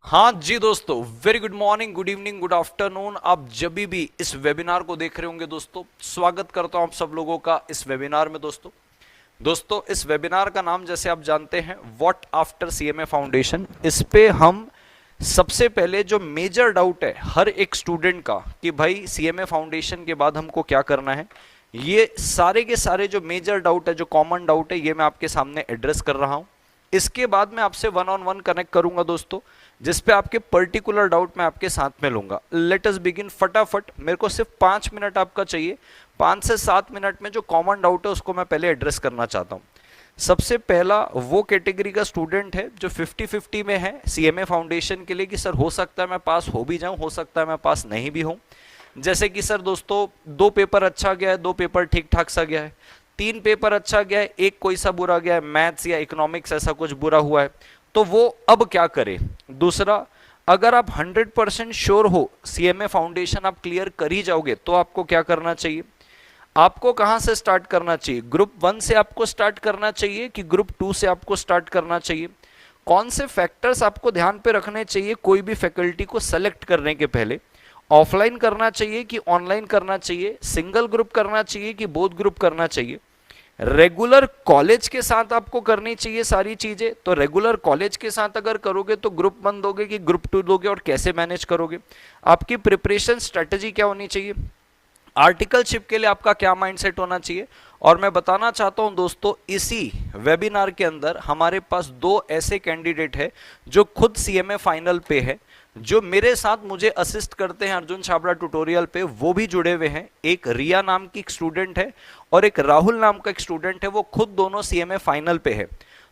हाँ जी दोस्तों, very good morning, good evening, good afternoon. आप जब भी इस वेबिनार को देख रहे होंगे दोस्तों, स्वागत करता हूं आप सब लोगों का इस वेबिनार में। दोस्तों इस वेबिनार का नाम जैसे आप जानते हैं, व्हाट आफ्टर सीएमए फाउंडेशन। इस पे हम सबसे पहले जो मेजर डाउट है हर एक स्टूडेंट का कि भाई सीएमए फाउंडेशन के बाद हमको क्या करना है, ये सारे के सारे जो मेजर डाउट है, जो कॉमन डाउट है, ये मैं आपके सामने एड्रेस कर रहा हूं। इसके बाद मैं आपसे वन ऑन वन कनेक्ट करूंगा दोस्तों, जिसपे आपके पर्टिकुलर डाउट मैं आपके साथ में लूंगा। Let us begin. फटाफट, मेरे को सिर्फ 5 मिनट आपका चाहिए। 5 से 7 मिनट में जो कॉमन डाउट है उसको मैं पहले एड्रेस करना चाहता हूं। सबसे पहला वो कैटेगरी का स्टूडेंट है जो 50-50 में है सीएमए फाउंडेशन के लिए कि सर हो सकता है मैं पास हो भी जाऊं, हो सकता है मैं पास नहीं भी हूं। जैसे कि सर दोस्तों 2 पेपर अच्छा गया है, 2 पेपर ठीक ठाक सा गया है, 3 पेपर अच्छा गया है, एक कोई सा बुरा गया है, मैथ्स या इकोनॉमिक्स ऐसा कुछ बुरा हुआ है, तो वो अब क्या करे। दूसरा, अगर आप 100% श्योर हो सीएमए फाउंडेशन आप क्लियर कर ही जाओगे तो आपको क्या करना चाहिए। आपको कहां से स्टार्ट करना चाहिए, ग्रुप 1 से आपको स्टार्ट करना चाहिए कि ग्रुप 2 से आपको स्टार्ट करना चाहिए। कौन से फैक्टर्स आपको ध्यान पे रखने चाहिए कोई भी फैकल्टी को सेलेक्ट करने के पहले। ऑफलाइन करना चाहिए कि ऑनलाइन करना चाहिए, सिंगल ग्रुप करना चाहिए कि बोथ ग्रुप करना चाहिए। रेगुलर कॉलेज के साथ आपको करनी चाहिए सारी चीजें, तो रेगुलर कॉलेज के साथ अगर करोगे तो ग्रुप 1 दोगे कि ग्रुप 2 दोगे और कैसे मैनेज करोगे। आपकी प्रिपरेशन स्ट्रेटेजी क्या होनी चाहिए, आर्टिकलशिप के लिए आपका क्या माइंडसेट होना चाहिए। और मैं बताना चाहता हूं दोस्तों, इसी वेबिनार के अंदर हमारे पास 2 ऐसे कैंडिडेट है जो खुद सीएमए फाइनल पे है, जो मेरे साथ मुझे असिस्ट करते हैं अर्जुन छाबड़ा ट्यूटोरियल पे, वो भी जुड़े हुए हैं। एक रिया नाम की एक स्टूडेंट है और एक राहुल नाम का एक स्टूडेंट है, वो खुद दोनों सीएमए फाइनल पे है।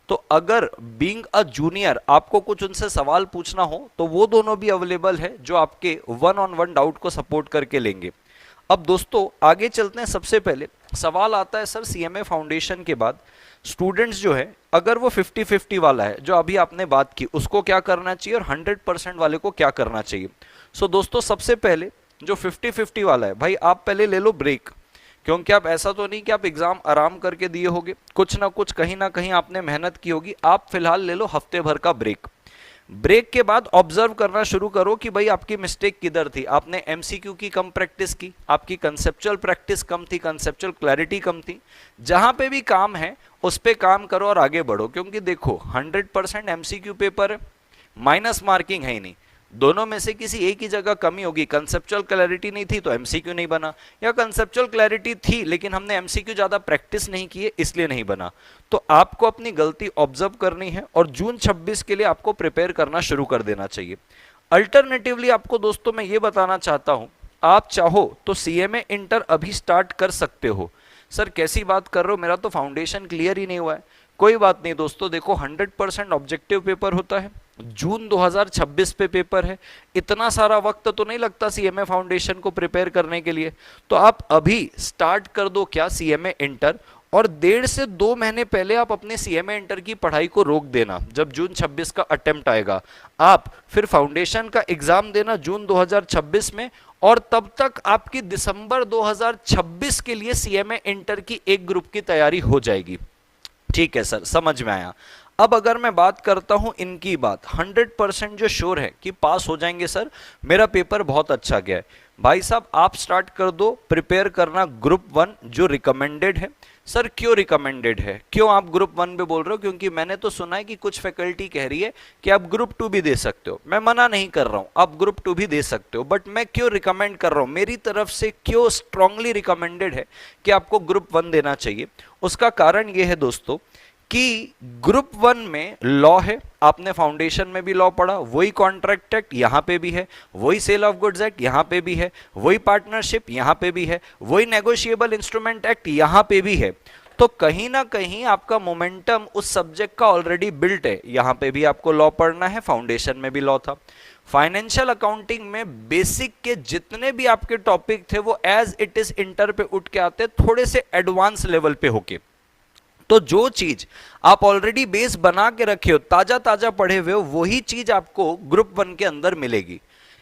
तो अगर बीइंग अ जूनियर आपको कुछ उनसे सवाल पूछना हो तो वो दोनों भी अवेलेबल है, जो आपके वन ऑन वन डाउट को सपोर्ट करके लेंगे। अब दोस्तों आगे चलते हैं। सबसे पहले सवाल आता है सर सीएमए फाउंडेशन के बाद स्टूडेंट्स जो है, अगर वो 50-50 वाला है जो अभी आपने बात की, उसको क्या करना चाहिए और 100% वाले को क्या करना चाहिए। सो दोस्तों सबसे पहले जो 50-50 वाला है, भाई आप पहले ले लो ब्रेक, क्योंकि आप ऐसा तो नहीं कि आप एग्जाम आराम करके दिए होगे, कुछ ना कुछ कहीं ना कहीं आपने मेहनत की होगी। आप फिलहाल ले लो हफ्ते भर का ब्रेक। ब्रेक के बाद ऑब्जर्व करना शुरू करो कि भाई आपकी मिस्टेक किधर थी। आपने एमसीक्यू की कम प्रैक्टिस की, आपकी कंसेप्चुअल प्रैक्टिस कम थी, कंसेप्चुअल क्लैरिटी कम थी। जहां पे भी काम है उस पे काम करो और आगे बढ़ो, क्योंकि देखो 100% एमसीक्यू पेपर है, माइनस मार्किंग है ही नहीं। दोनों में से किसी एक ही जगह कमी होगी। कंसेप्चुअल क्लैरिटी नहीं थी तो एमसीक्यू नहीं बना, या कंसेप्चुअल क्लैरिटी थी लेकिन हमने एमसीक्यू ज्यादा प्रैक्टिस नहीं की है इसलिए नहीं बना। तो आपको अपनी गलती ऑब्जर्व करनी है और जून 26 के लिए आपको प्रिपेयर करना शुरू कर देना चाहिए। अल्टरनेटिवली आपको दोस्तों मैं ये बताना चाहता हूं, आप चाहो तो सीएमए इंटर अभी स्टार्ट कर सकते हो। सर कैसी बात कर रहे हो, मेरा तो फाउंडेशन क्लियर ही नहीं हुआ है। कोई बात नहीं दोस्तों, देखो 100% ऑब्जेक्टिव पेपर होता है, जून 2026 पे पेपर है, इतना सारा वक्त तो नहीं लगता सीएमए फाउंडेशन को प्रिपेयर करने के लिए। तो आप अभी स्टार्ट कर दो क्या सीएमए इंटर, और 1.5 से 2 महीने पहले आप अपने सीएमए इंटर की पढ़ाई को रोक देना। जब जून 26 का अटेम्प्ट आएगा आप फिर फाउंडेशन का एग्जाम देना जून 2026 में, और तब तक आपकी दिसंबर 2026 के लिए सीएमए इंटर की एक ग्रुप की तैयारी हो जाएगी। ठीक है सर, समझ में आया। अब अगर मैं बात करता हूं इनकी बात, 100% जो श्योर है कि पास हो जाएंगे सर, मेरा पेपर बहुत अच्छा गया है, भाई साहब आप स्टार्ट कर दो प्रिपेयर करना ग्रुप 1 जो रिकमेंडेड है। सर क्यों रिकमेंडेड है, क्यों आप ग्रुप 1 पे बोल रहे हो, क्योंकि मैंने तो सुना है कि कुछ फैकल्टी कह रही है कि आप ग्रुप 2 भी दे सकते हो। मैं मना नहीं कर रहा हूं, आप ग्रुप 2 भी दे सकते हो, बट मैं क्यों रिकमेंड कर रहा हूं, मेरी तरफ से क्यों स्ट्रांगली रिकमेंडेड है कि आपको ग्रुप 1 देना चाहिए। उसका कारण यह है दोस्तों कि ग्रुप 1 में लॉ है, आपने फाउंडेशन में भी लॉ पढ़ा, वही कॉन्ट्रैक्ट एक्ट यहां पे भी है, वही सेल ऑफ गुड्स एक्ट यहां पे भी है, वही पार्टनरशिप यहां पे भी है, वही नेगोशिएबल इंस्ट्रूमेंट एक्ट यहां पे भी है। तो कहीं ना कहीं आपका मोमेंटम उस सब्जेक्ट का ऑलरेडी बिल्ट है। यहां पे भी आपको लॉ पढ़ना है, फाउंडेशन में भी लॉ था। फाइनेंशियल अकाउंटिंग में बेसिक के जितने भी आपके टॉपिक थे वो एज इट इज इंटर पे उठ के आते, थोड़े से एडवांस लेवल पे होके। तो जो चीज आप ऑलरेडी बेस बना के रखे हो, ताजा ताजा पढ़े हुए हो, वही चीज आपको ग्रुप 1 के अंदर मिलेगी।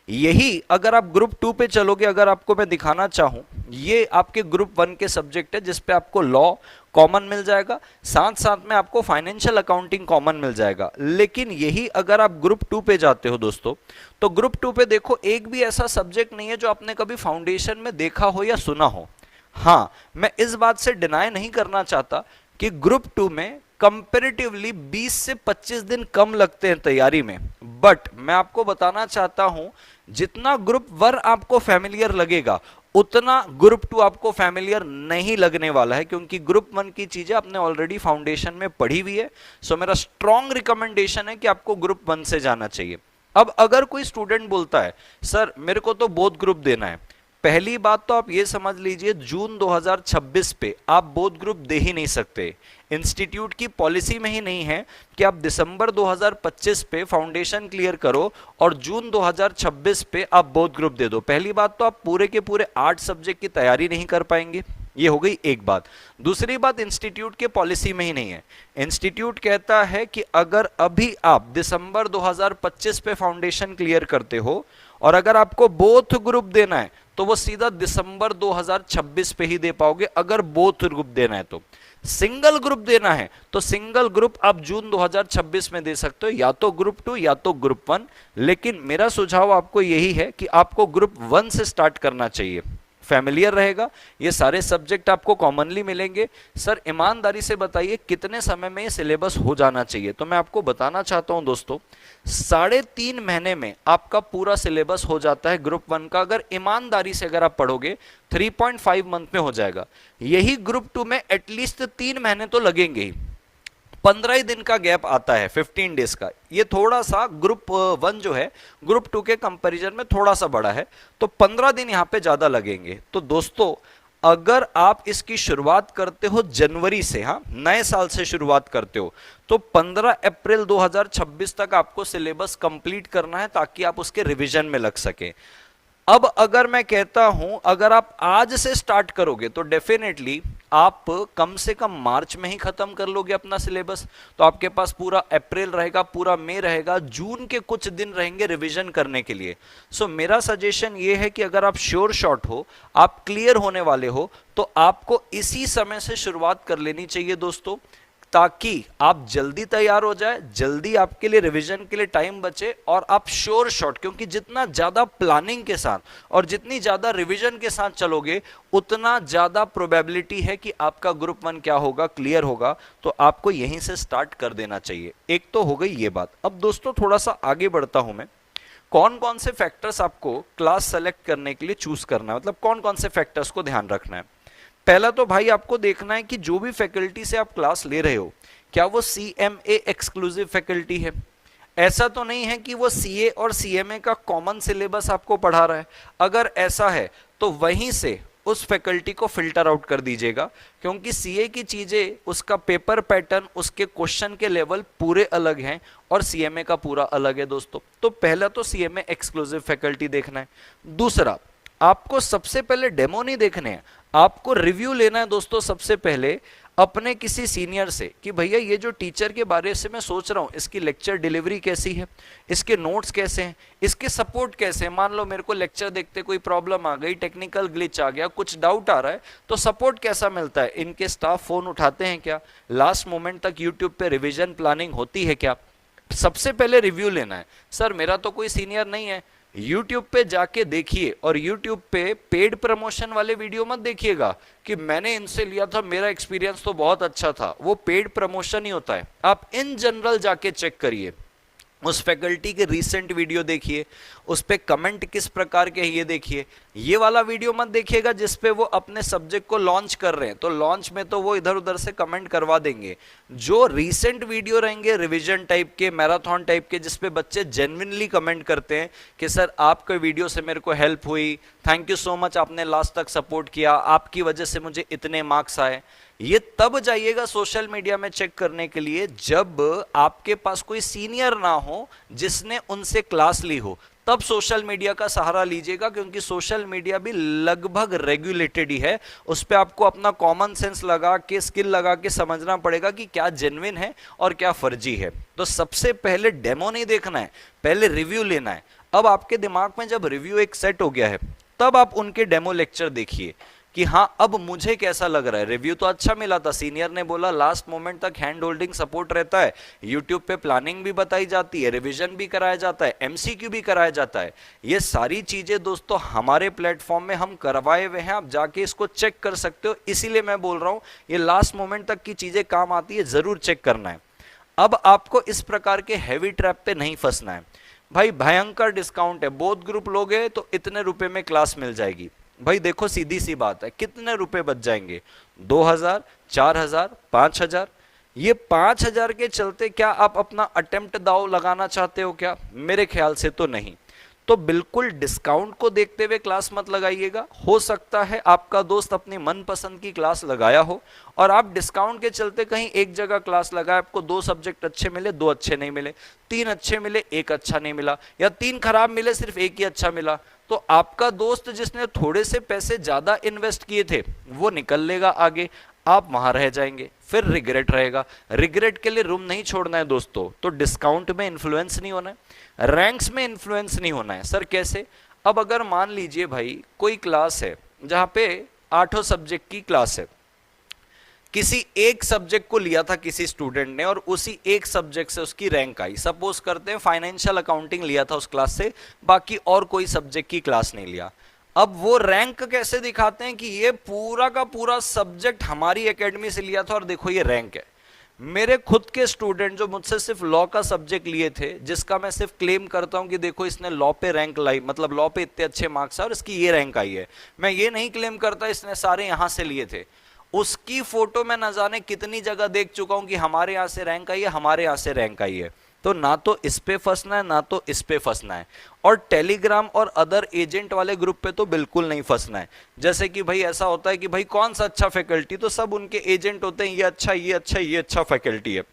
यही अगर आप ग्रुप 2 पे चलोगे, अगर आपको मैं दिखाना चाहूं, ये आपके ग्रुप 1 के सब्जेक्ट है जिसपे आपको लॉ, कॉमन मिल जाएगा, साथ साथ में आपको फाइनेंशियल अकाउंटिंग कॉमन मिल जाएगा। लेकिन यही अगर आप ग्रुप 2 पे जाते हो दोस्तों, तो ग्रुप 2 पे देखो एक भी ऐसा सब्जेक्ट नहीं है जो आपने कभी फाउंडेशन में देखा हो या सुना हो। हाँ, मैं इस बात से डिनाई नहीं करना चाहता कि ग्रुप 2 में कंपेरेटिवली 20 से 25 दिन कम लगते हैं तैयारी में, बट मैं आपको बताना चाहता हूं जितना ग्रुप 1 आपको फैमिलियर लगेगा उतना ग्रुप 2 आपको फैमिलियर नहीं लगने वाला है, क्योंकि ग्रुप 1 की चीजें आपने ऑलरेडी फाउंडेशन में पढ़ी हुई है। सो मेरा स्ट्रॉन्ग रिकमेंडेशन है कि आपको ग्रुप 1 से जाना चाहिए। अब अगर कोई स्टूडेंट बोलता है सर मेरे को तो बोथ ग्रुप देना है, पहली बात तो आप ये समझ लीजिए जून 2026 पे आप बोथ ग्रुप दे ही नहीं सकते। इंस्टीट्यूट की पॉलिसी में ही नहीं है कि आप दिसंबर 2025 पे फाउंडेशन क्लियर करो और जून 2026 पे आप बोथ ग्रुप दे दो। पहली बात तो आप पूरे के पूरे 8 सब्जेक्ट की तैयारी नहीं कर पाएंगे, ये हो गई एक बात। दूसरी बात, इंस्टीट्यूट के पॉलिसी में ही नहीं है। इंस्टीट्यूट कहता है कि अगर अभी आप दिसंबर 2025 पे फाउंडेशन क्लियर करते हो और अगर आपको बोथ ग्रुप देना है तो वो सीधा दिसंबर 2026 पे ही दे पाओगे। अगर बोथ ग्रुप देना है तो, सिंगल ग्रुप देना है तो सिंगल ग्रुप आप जून 2026 में दे सकते हो, या तो ग्रुप 2 या तो ग्रुप 1। लेकिन मेरा सुझाव आपको यही है कि आपको ग्रुप 1 से स्टार्ट करना चाहिए, फैमिलियर रहेगा, ये सारे सब्जेक्ट आपको कॉमनली मिलेंगे। सर ईमानदारी से बताइए कितने समय में ये सिलेबस हो जाना चाहिए? तो मैं आपको बताना चाहता हूं दोस्तों, 3.5 महीने में आपका पूरा सिलेबस हो जाता है ग्रुप 1 का। अगर ईमानदारी से अगर आप पढ़ोगे 3.5 मंथ में हो जाएगा। यही ग्रुप 2 में एटलीस्ट 3 महीने तो लगेंगे ही, 15 दिन का गैप आता है, 15 डेज का। ये थोड़ा सा ग्रुप 1 जो है ग्रुप 2 के कंपैरिजन में थोड़ा सा बड़ा है, तो 15 दिन यहां पे ज्यादा लगेंगे। तो दोस्तों अगर आप इसकी शुरुआत करते हो जनवरी से, हाँ नए साल से शुरुआत करते हो, तो 15 अप्रैल 2026 तक आपको सिलेबस कंप्लीट करना है ताकि आप उसके रिवीजन में लग सके। अब अगर मैं कहता हूं अगर आप आज से स्टार्ट करोगे तो डेफिनेटली आप कम से कम मार्च में ही खत्म कर लोगे अपना सिलेबस। तो आपके पास पूरा अप्रैल रहेगा, पूरा मई रहेगा, जून के कुछ दिन रहेंगे रिवीजन करने के लिए। सो मेरा सजेशन ये है कि अगर आप श्योर शॉट हो, आप क्लियर होने वाले हो, तो आपको इसी समय से शुरुआत कर लेनी चाहिए दोस्तों, ताकि आप जल्दी तैयार हो जाए, जल्दी आपके लिए रिवीजन के लिए टाइम बचे और आप श्योर शॉट, क्योंकि जितना ज्यादा प्लानिंग के साथ और जितनी ज्यादा रिवीजन के साथ चलोगे उतना ज्यादा प्रोबेबिलिटी है कि आपका ग्रुप 1 क्या होगा, क्लियर होगा। तो आपको यहीं से स्टार्ट कर देना चाहिए। एक तो हो गई ये बात। अब दोस्तों थोड़ा सा आगे बढ़ता हूं मैं, कौन कौन से फैक्टर्स आपको क्लास सेलेक्ट करने के लिए चूज करना है, मतलब कौन कौन से फैक्टर्स को ध्यान रखना है। पहला तो भाई आपको देखना है कि जो भी फैकल्टी से आप क्लास ले रहे हो क्या वो CMA एक्सक्लूसिव फैकल्टी है। ऐसा तो नहीं है कि वो CA और CMA का कॉमन सिलेबस आपको पढ़ा रहा है। अगर ऐसा है तो वहीं से उस फैकल्टी को फिल्टर आउट कर दीजिएगा, क्योंकि CA की चीजें, उसका पेपर पैटर्न, उसके क्वेश्चन के लेवल पूरे अलग हैं और CMA का पूरा अलग है दोस्तों। तो पहला तो CMA एक्सक्लूसिव फैकल्टी देखना है। दूसरा, आपको सबसे पहले डेमो नहीं देखने हैं, आपको रिव्यू लेना है दोस्तों सबसे पहले अपने किसी सीनियर से कि भैया ये जो टीचर के बारे से मैं सोच रहा हूँ, इसकी लेक्चर डिलीवरी कैसी है, इसके नोट्स कैसे हैं, इसके सपोर्ट कैसे हैं। मान लो मेरे को लेक्चर देखते कोई प्रॉब्लम आ गई, टेक्निकल ग्लिच आ गया, कुछ डाउट आ रहा है, तो सपोर्ट कैसा मिलता है, इनके स्टाफ फोन उठाते हैं क्या, लास्ट मोमेंट तक यूट्यूब पे रिविजन प्लानिंग होती है क्या। सबसे पहले रिव्यू लेना है। सर मेरा तो कोई सीनियर नहीं है, YouTube पे जाके देखिए, और YouTube पे पेड प्रमोशन वाले वीडियो मत देखिएगा कि मैंने इनसे लिया था, मेरा एक्सपीरियंस तो बहुत अच्छा था। वो पेड प्रमोशन ही होता है। आप इन जनरल जाके चेक करिए, उस फैकल्टी के रीसेंट वीडियो देखिए, उस पे कमेंट किस प्रकार के ये देखिए। ये वाला वीडियो मत देखिएगा जिसपे वो अपने सब्जेक्ट को लॉन्च कर रहे हैं, तो लॉन्च में तो वो इधर उधर से कमेंट करवा देंगे। जो रीसेंट वीडियो रहेंगे रिवीजन टाइप के, मैराथन टाइप के, जिसपे बच्चे जेन्युइनली कमेंट करते हैं कि सर आपके वीडियो से मेरे को हेल्प हुई, थैंक यू सो मच, आपने लास्ट तक सपोर्ट किया, आपकी वजह से मुझे इतने मार्क्स आए। ये तब जाइएगा सोशल मीडिया में चेक करने के लिए जब आपके पास कोई सीनियर ना हो जिसने उनसे क्लास ली हो, तब सोशल मीडिया का सहारा लीजिएगा, क्योंकि सोशल मीडिया भी लगभग रेगुलेटेड ही है। उस पर आपको अपना कॉमन सेंस लगा के, स्किल लगा के समझना पड़ेगा कि क्या जेन्युइन है और क्या फर्जी है। तो सबसे पहले डेमो नहीं देखना है, पहले रिव्यू लेना है। अब आपके दिमाग में जब रिव्यू एक सेट हो गया है, तब आप उनके डेमो लेक्चर देखिए कि हाँ अब मुझे कैसा लग रहा है। रिव्यू तो अच्छा मिला था, सीनियर ने बोला लास्ट मोमेंट तक हैंड होल्डिंग सपोर्ट रहता है, यूट्यूब पे प्लानिंग भी बताई जाती है, रिवीजन भी कराया जाता है, एमसीक्यू भी कराया जाता है। ये सारी चीजें दोस्तों हमारे प्लेटफॉर्म में हम करवाए हुए हैं, आप जाके इसको चेक कर सकते हो। इसीलिए मैं बोल रहा हूं ये लास्ट मोमेंट तक की चीजें काम आती है, जरूर चेक करना है। अब आपको इस प्रकार के हैवी ट्रैप पे नहीं फंसना है। भाई भयंकर डिस्काउंट है, बोथ ग्रुप लोगे तो इतने रुपए में क्लास मिल जाएगी। भाई देखो सीधी सी बात है, कितने रुपए बच जाएंगे, 2000, 4000, 5000। ये 5000 के चलते क्या आप अपना अटेम्प्ट दाव लगाना चाहते हो क्या? मेरे ख्याल से तो नहीं। तो बिल्कुल डिस्काउंट को देखते हुए क्लास मत लगाइएगा। हो सकता है आपका दोस्त अपनी मनपसंद की क्लास लगाया हो और आप डिस्काउंट के चलते कहीं एक जगह क्लास लगाए, आपको 2 सब्जेक्ट अच्छे मिले, 2 अच्छे नहीं मिले, 3 अच्छे मिले, 1 अच्छा नहीं मिला, या 3 खराब मिले, सिर्फ 1 ही अच्छा मिला। तो आपका दोस्त जिसने थोड़े से पैसे ज्यादा इन्वेस्ट किए थे वो निकल लेगा आगे, आप वहां रह जाएंगे, फिर रिग्रेट रहेगा। रिग्रेट के लिए रूम नहीं छोड़ना है दोस्तों। तो डिस्काउंट में इन्फ्लुएंस नहीं होना है, रैंक्स में इन्फ्लुएंस नहीं होना है। सर कैसे? अब अगर मान लीजिए भाई कोई क्लास है जहां पे 8 सब्जेक्ट की क्लास है, किसी एक सब्जेक्ट को लिया था किसी स्टूडेंट ने और उसी एक सब्जेक्ट से उसकी रैंक आई। सपोज करते हैं फाइनेंशियल अकाउंटिंग लिया था उस क्लास से, बाकी और कोई सब्जेक्ट की क्लास नहीं लिया। अब वो रैंक कैसे दिखाते हैं कि ये पूरा का पूरा सब्जेक्ट हमारी एकेडमी से लिया था और देखो ये रैंक है। मेरे खुद के स्टूडेंट जो मुझसे सिर्फ लॉ का सब्जेक्ट लिए थे, जिसका मैं सिर्फ क्लेम करता हूं कि देखो इसने लॉ पे रैंक लाई, मतलब लॉ पे इतने अच्छे मार्क्स है और इसकी ये रैंक आई है, मैं ये नहीं क्लेम करता इसने सारे यहां से लिए थे। उसकी फोटो मैं न जाने कितनी जगह देख चुका हूं कि हमारे यहां से रैंक आई है, हमारे यहां से रैंक आई है। तो ना तो इस पे फंसना है ना तो इस पे फंसना है। और टेलीग्राम और अदर एजेंट वाले ग्रुप पे तो बिल्कुल नहीं फंसना है। जैसे कि भाई ऐसा होता है कि भाई कौन सा अच्छा फैकल्टी, तो सब उनके एजेंट होते हैं, ये अच्छा ये अच्छा ये अच्छा फैकल्टी है,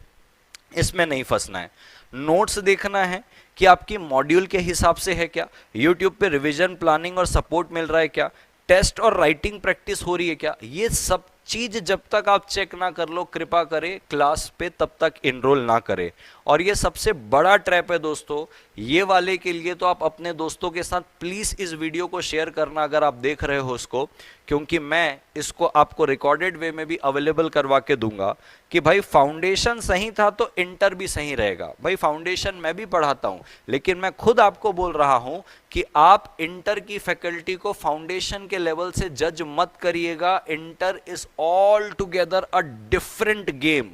इसमें नहीं फंसना है। नोट्स देखना है कि आपकी मॉड्यूल के हिसाब से है क्या, यूट्यूब पे रिवीजन प्लानिंग और सपोर्ट मिल रहा है क्या, टेस्ट और राइटिंग प्रैक्टिस हो रही है क्या। ये सब चीज जब तक आप चेक ना कर लो, कृपा करें क्लास पे तब तक इनरोल ना करें। और ये सबसे बड़ा ट्रैप है दोस्तों, ये वाले के लिए तो आप अपने दोस्तों के साथ प्लीज इस वीडियो को शेयर करना अगर आप देख रहे हो उसको, क्योंकि मैं इसको आपको रिकॉर्डेड वे में भी अवेलेबल करवा के दूंगा कि भाई फाउंडेशन सही था तो इंटर भी सही रहेगा। भाई फाउंडेशन मैं भी पढ़ाता हूं, लेकिन मैं खुद आपको बोल रहा हूं कि आप इंटर की फैकल्टी को फाउंडेशन के लेवल से जज मत करिएगा। Inter is all together a different game.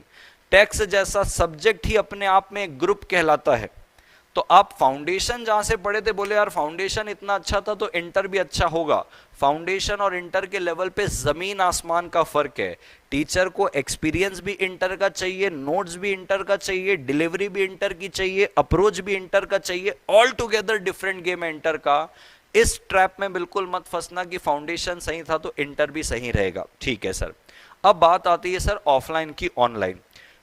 Tax जैसा सब्जेक्ट ही अपने आप में एक ग्रुप कहलाता है। तो आप फाउंडेशन जहां से पढ़े थे, बोले यार फाउंडेशन इतना अच्छा था तो इंटर भी अच्छा होगा। फाउंडेशन और इंटर के लेवल पे जमीन आसमान का फर्क है। टीचर को एक्सपीरियंस भी इंटर का चाहिए, नोट्स भी इंटर का चाहिए, डिलीवरी भी इंटर की चाहिए, अप्रोच भी इंटर का चाहिए। ऑल टुगेदर डिफरेंट गेम है इंटर का। इस ट्रैप में बिल्कुल मत फंसना कि फाउंडेशन सही था तो इंटर भी सही रहेगा। ठीक है सर। अब बात आती है सर ऑफलाइन की ऑनलाइन।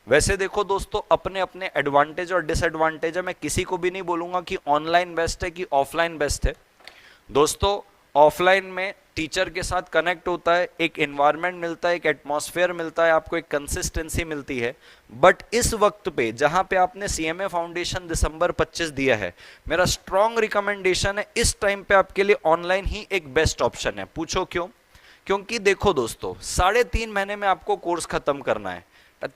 वैसे देखो दोस्तों, अपने अपने एडवांटेज और डिसएडवांटेज है। मैं किसी को भी नहीं बोलूंगा कि ऑनलाइन बेस्ट है कि ऑफलाइन बेस्ट है। दोस्तों ऑफलाइन में टीचर के साथ कनेक्ट होता है, एक एनवायरनमेंट मिलता है, एक एटमॉस्फेयर मिलता है, आपको एक कंसिस्टेंसी मिलती है। बट इस वक्त पे जहां पे आपने सीएमए फाउंडेशन दिसंबर 25 दिया है, मेरा स्ट्रॉन्ग रिकमेंडेशन है इस टाइम पे आपके लिए ऑनलाइन ही एक बेस्ट ऑप्शन है। पूछो क्यों? क्योंकि देखो दोस्तों, 3.5 महीने में आपको कोर्स खत्म करना है,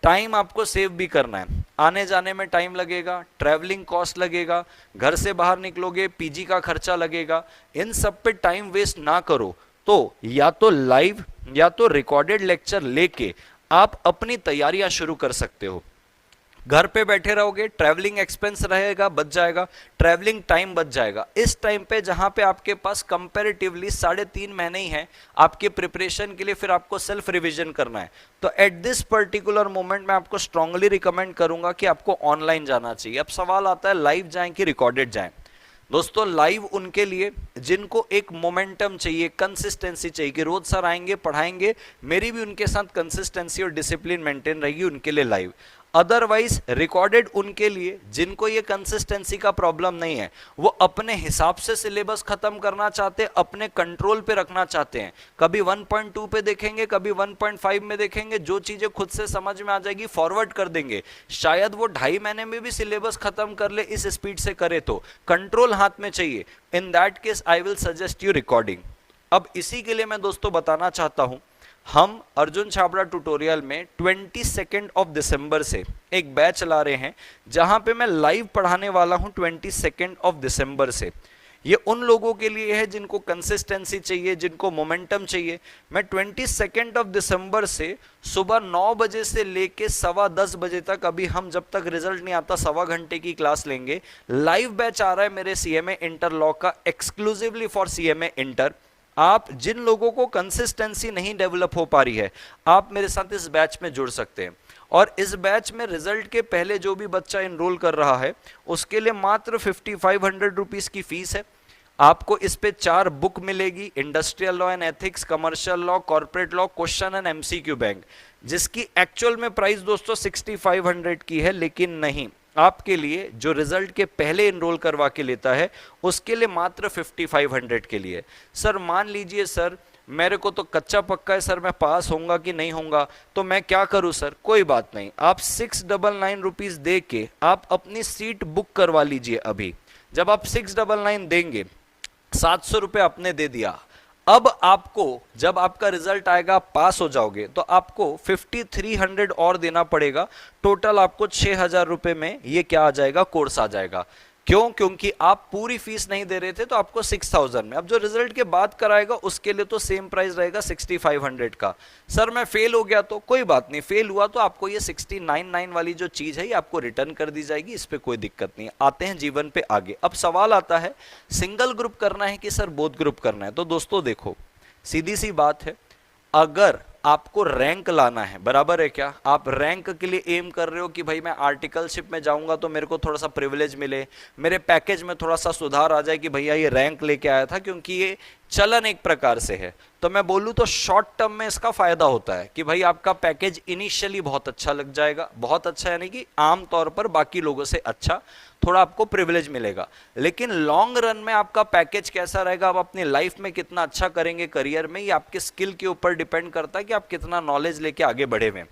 टाइम आपको सेव भी करना है। आने जाने में टाइम लगेगा, ट्रैवलिंग कॉस्ट लगेगा, घर से बाहर निकलोगे पीजी का खर्चा लगेगा। इन सब पे टाइम वेस्ट ना करो। तो या तो लाइव या तो रिकॉर्डेड लेक्चर लेके आप अपनी तैयारियां शुरू कर सकते हो। घर पे बैठे रहोगे, ट्रैवलिंग एक्सपेंस रहेगा, बच जाएगा, ट्रैवलिंग टाइम बच जाएगा। इस टाइम पे जहां पे आपके पास कंपैरेटिवली 3.5 महीने ही हैं आपके प्रिपरेशन के लिए, फिर आपको सेल्फ रिवीजन करना है, तो एट दिस पर्टिकुलर मोमेंट मैं आपको स्ट्रांगली रिकमेंड करूंगा कि आपको ऑनलाइन जाना चाहिए। अब सवाल आता है लाइव जाएं कि रिकॉर्डेड जाएं। दोस्तों लाइव उनके लिए जिनको एक मोमेंटम चाहिए, कंसिस्टेंसी चाहिए कि रोज सर आएंगे पढ़ाएंगे, मेरी भी उनके साथ कंसिस्टेंसी और डिसिप्लिन मेंटेन रहेगी, उनके लिए लाइव। अदरवाइज रिकॉर्डेड उनके लिए जिनको ये कंसिस्टेंसी का प्रॉब्लम नहीं है, वो अपने हिसाब से सिलेबस खत्म करना चाहते हैं, अपने कंट्रोल पे रखना चाहते हैं। कभी 1.2 पे देखेंगे, कभी 1.5 में देखेंगे, जो चीजें खुद से समझ में आ जाएगी फॉरवर्ड कर देंगे। शायद वो 2.5 महीने में भी सिलेबस खत्म कर ले, इस स्पीड से करे तो कंट्रोल हाथ में चाहिए। In that case I will suggest you recording. अब इसी के लिए मैं दोस्तों बताना चाहता हूं, हम अर्जुन छाबड़ा ट्यूटोरियल में 22 ऑफ दिसंबर से एक बैच चला रहे हैं जहां पे मैं लाइव पढ़ाने वाला हूं 22 ऑफ दिसंबर से। ये उन लोगों के लिए है जिनको कंसिस्टेंसी चाहिए, जिनको मोमेंटम चाहिए। मैं 22 ऑफ दिसंबर से सुबह 9 बजे से लेके 10:15 बजे तक, अभी हम जब तक रिजल्ट नहीं आता 1.25 घंटे की क्लास लेंगे। लाइव बैच आ रहा है मेरे सीएमए इंटर लॉ का, एक्सक्लूसिवली फॉर सीएमए इंटर। आप जिन लोगों को कंसिस्टेंसी नहीं डेवलप हो पा रही है, आप मेरे साथ इस बैच में जुड़ सकते हैं। और इस बैच में रिजल्ट के पहले जो भी बच्चा इनरोल कर रहा है उसके लिए मात्र 5500 रुपीज की फीस है। आपको इस पे 4 बुक मिलेगी, industrial law and ethics, commercial law, corporate law, question and MCQ bank, जिसकी एक्चुअल में प्राइस दोस्तों 6500 की है। लेकिन नहीं, आपके लिए जो रिजल्ट के पहले इनरोल करवा के लेता है उसके लिए मात्र 5500 के लिए। सर मान लीजिए सर मेरे को तो कच्चा पक्का है सर, मैं पास होऊंगा कि नहीं होऊंगा, तो मैं क्या करूं सर? कोई बात नहीं, आप 699 रुपीज दे के आप अपनी सीट बुक करवा लीजिए। अभी जब आप 699 देंगे, 700 रुपये आपने दे दिया, अब आपको जब आपका रिजल्ट आएगा आप पास हो जाओगे तो आपको 5300 और देना पड़ेगा। टोटल आपको 6000 रुपये में ये क्या आ जाएगा, कोर्स आ जाएगा। क्यों? क्योंकि आप पूरी फीस नहीं दे रहे थे तो आपको 6000 में। अब जो रिजल्ट के बाद कराएगा उसके लिए तो सेम प्राइस रहेगा 6500 का। सर मैं फेल हो गया तो कोई बात नहीं, फेल हुआ तो आपको ये 699 वाली जो चीज है ये आपको रिटर्न कर दी जाएगी, इस पे कोई दिक्कत नहीं। आते हैं जीवन पे आगे। अब सवाल आता है सिंगल ग्रुप करना है कि सर बोथ ग्रुप करना है? तो दोस्तों देखो, सीधी सी बात है, अगर आपको रैंक लाना है, बराबर है क्या, आप रैंक के लिए एम कर रहे हो कि भाई मैं आर्टिकलशिप में जाऊंगा तो मेरे को थोड़ा सा प्रिविलेज मिले, मेरे पैकेज में थोड़ा सा सुधार आ जाए कि भैया ये रैंक लेके आया था, क्योंकि ये चलन एक प्रकार से है, तो मैं बोलूं तो शॉर्ट टर्म में इसका फायदा होता है कि भाई आपका पैकेज इनिशियली बहुत अच्छा लग जाएगा। बहुत अच्छा यानी कि आम तौर पर बाकी लोगों से अच्छा, थोड़ा आपको प्रिविलेज मिलेगा। लेकिन लॉन्ग रन में आपका पैकेज कैसा रहेगा, आप अपनी लाइफ में कितना अच्छा करेंगे करियर में, ये आपके स्किल के ऊपर डिपेंड करता है कि आप कितना नॉलेज लेके आगे बढ़े हुए।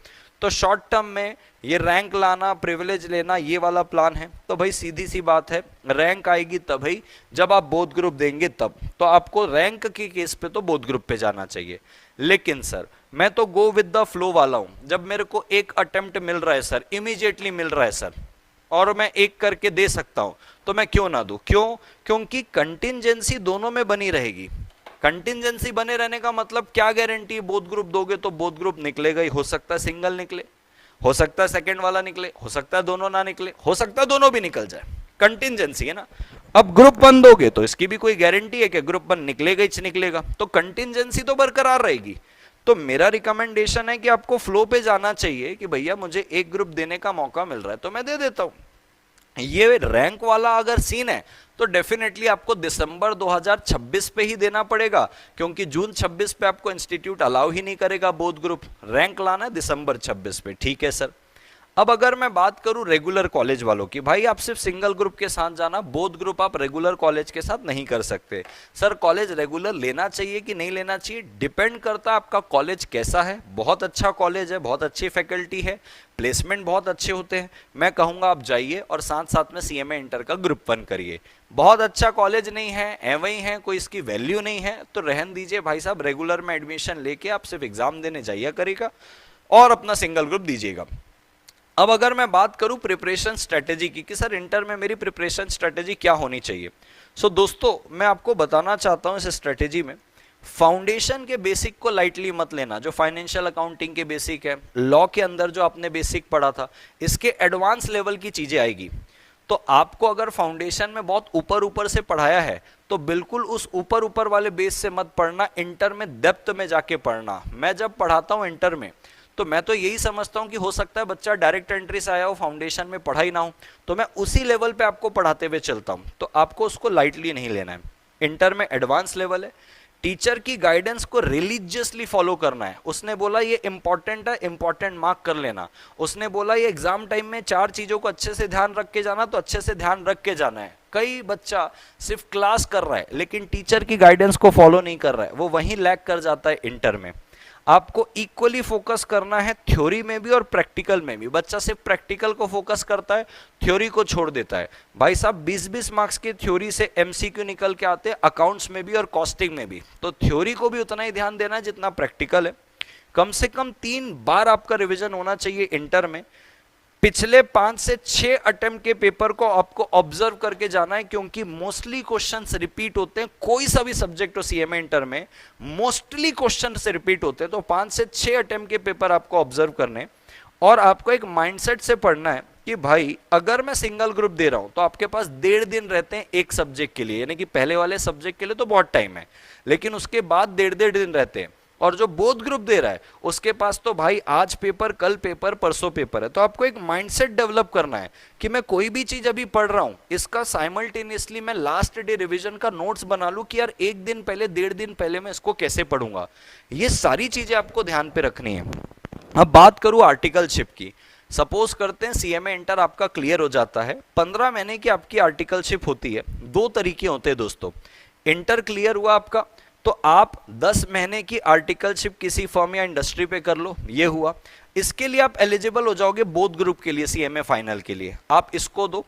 तो शॉर्ट टर्म में ये रैंक लाना, प्रिविलेज लेना, ये वाला प्लान है। तो भाई सीधी सी बात है, रैंक आएगी तभी जब आप बोथ ग्रुप देंगे तब। तो आपको रैंक के केस पे तो बोथ ग्रुप पे जाना चाहिए। लेकिन सर मैं तो गो विद द फ्लो वाला हूं, जब मेरे को एक अटेम्प्ट मिल रहा है सर, इमीडिएटली मिल रहा है सर, और मैं एक करके दे सकता हूं, तो मैं क्यों ना दूं? क्यों? क्योंकि कंटिंजेंसी दोनों में बनी रहेगी। कंटिंजेंसी बने रहने का मतलब क्या गारंटी है? बोथ ग्रुप दोगे तो बोथ ग्रुप निकलेगा ही। हो सकता है सिंगल निकले, हो सकता है सेकंड वाला निकले, हो सकता है दोनों ना निकले, हो सकता है दोनों भी निकल जाए। कंटिंजेंसी है ना। अब ग्रुप 1 दोगे तो इसकी भी कोई गारंटी है कि ग्रुप 1 निकलेगा ही निकलेगा, तो कंटिंजेंसी तो बरकरार रहेगी। तो मेरा रिकमेंडेशन है कि आपको फ्लो पे जाना चाहिए कि भैया मुझे एक ग्रुप देने का मौका मिल रहा है तो मैं दे देता हूं। ये रैंक वाला अगर सीन है तो डेफिनेटली आपको दिसंबर 2026 पे ही देना पड़ेगा, क्योंकि जून 26 पे आपको इंस्टीट्यूट अलाउ ही नहीं करेगा बोथ ग्रुप। रैंक लाना है दिसंबर 26 पे, ठीक है सर। अब अगर मैं बात करूं रेगुलर कॉलेज वालों की, भाई आप सिर्फ सिंगल ग्रुप के साथ जाना, बोथ ग्रुप आप रेगुलर कॉलेज के साथ नहीं कर सकते। सर कॉलेज रेगुलर लेना चाहिए कि नहीं लेना चाहिए, डिपेंड करता है आपका कॉलेज कैसा है। बहुत अच्छा कॉलेज है, बहुत अच्छी फैकल्टी है, प्लेसमेंट बहुत अच्छे होते हैं, मैं कहूंगा आप जाइए और साथ साथ में सीएमए इंटर का ग्रुप 1 करिए। बहुत अच्छा कॉलेज नहीं है, एवं ही है, कोई इसकी वैल्यू नहीं है, तो रहन दीजिए भाई साहब, रेगुलर में एडमिशन लेके आप सिर्फ एग्जाम देने जाइए करेगा और अपना सिंगल ग्रुप दीजिएगा। अब अगर मैं बात करूं प्रिपरेशन स्ट्रेटेजी की कि सर इंटर में मेरी प्रिपरेशन स्ट्रेटेजी क्या होनी चाहिए, सो दोस्तों मैं आपको बताना चाहता हूं इस स्ट्रेटेजी में फाउंडेशन के बेसिक को लाइटली मत लेना। जो फाइनेंशियल अकाउंटिंग के बेसिक है, लॉ के अंदर जो आपने बेसिक पढ़ा था, इसके एडवांस लेवल की चीजें आएगी। तो आपको अगर फाउंडेशन में बहुत ऊपर ऊपर से पढ़ाया है तो बिल्कुल उस ऊपर ऊपर वाले बेस से मत पढ़ना, इंटर में डेप्थ में जाके पढ़ना। मैं जब पढ़ाता हूं इंटर में तो मैं तो यही समझता हूं कि हो सकता है बच्चा डायरेक्ट एंट्री से आया हो, फाउंडेशन में पढ़ा ही ना हो, तो मैं उसी लेवल पे आपको पढ़ाते हुए चलता हूं। तो आपको उसको लाइटली नहीं लेना है। इंटर में एडवांस लेवल है, टीचर की गाइडेंस को रिलीजियसली फॉलो करना है। उसने बोला ये इंपॉर्टेंट है, इंपॉर्टेंट मार्क कर लेना। उसने बोला ये एग्जाम टाइम में 4 चीजों को अच्छे से ध्यान रख के जाना, तो अच्छे से ध्यान रख के जाना है। कई बच्चा सिर्फ क्लास कर रहा है लेकिन टीचर की गाइडेंस को फॉलो नहीं कर रहा है, वो वहीं लैग कर जाता है इंटर में। आपको इक्वली फोकस करना है थ्योरी में भी और प्रैक्टिकल में भी। बच्चा सिर्फ प्रैक्टिकल को फोकस करता है, थ्योरी को छोड़ देता है। भाई साहब 20-20 मार्क्स की थ्योरी से एमसीक्यू निकल के आते हैं अकाउंट्स में भी और कॉस्टिंग में भी। तो थ्योरी को भी उतना ही ध्यान देना है जितना प्रैक्टिकल है। कम से कम 3 बार आपका रिवीजन होना चाहिए इंटर में। पिछले 5 से 6 अटेम्प्ट के पेपर को आपको ऑब्जर्व करके जाना है, क्योंकि मोस्टली क्वेश्चंस रिपीट होते हैं। कोई सा भी सब्जेक्ट हो सीएमए इंटर में मोस्टली क्वेश्चंस रिपीट होते हैं। तो 5 से 6 अटेम्प्ट के पेपर आपको ऑब्जर्व करने, और आपको एक माइंडसेट से पढ़ना है कि भाई अगर मैं सिंगल ग्रुप दे रहा हूं तो आपके पास 1.5 दिन रहते हैं एक सब्जेक्ट के लिए, यानी कि पहले वाले सब्जेक्ट के लिए तो बहुत टाइम है, लेकिन उसके बाद 1.5 दिन रहते हैं। और जो बोथ ग्रुप दे रहा है उसके पास तो भाई आज पेपर, कल पेपर, परसों पेपर है। तो आपको एक माइंडसेट डेवलप करना है कि मैं कोई भी चीज अभी पढ़ रहा हूं, इसका साइमल्टेनियसली मैं लास्ट डे रिवीजन का नोट्स बना लूं कि यार 1 दिन पहले, 1.5 दिन पहले मैं इसको कैसे पढ़ूंगा। ये सारी चीजें आपको ध्यान पे रखनी है। अब बात करूं आर्टिकलशिप की। सपोज करते हैं सीएमए इंटर आपका क्लियर हो जाता है, 15 महीने की आपकी आर्टिकलशिप होती है। 2 तरीके होते हैं दोस्तों। इंटर क्लियर हुआ आपका तो आप 10 महीने की आर्टिकलशिप किसी फर्म या इंडस्ट्री पे कर लो, ये हुआ। इसके लिए आप एलिजिबल हो जाओगे बोथ ग्रुप के लिए, सीएमए फाइनल के लिए। आप इसको दो,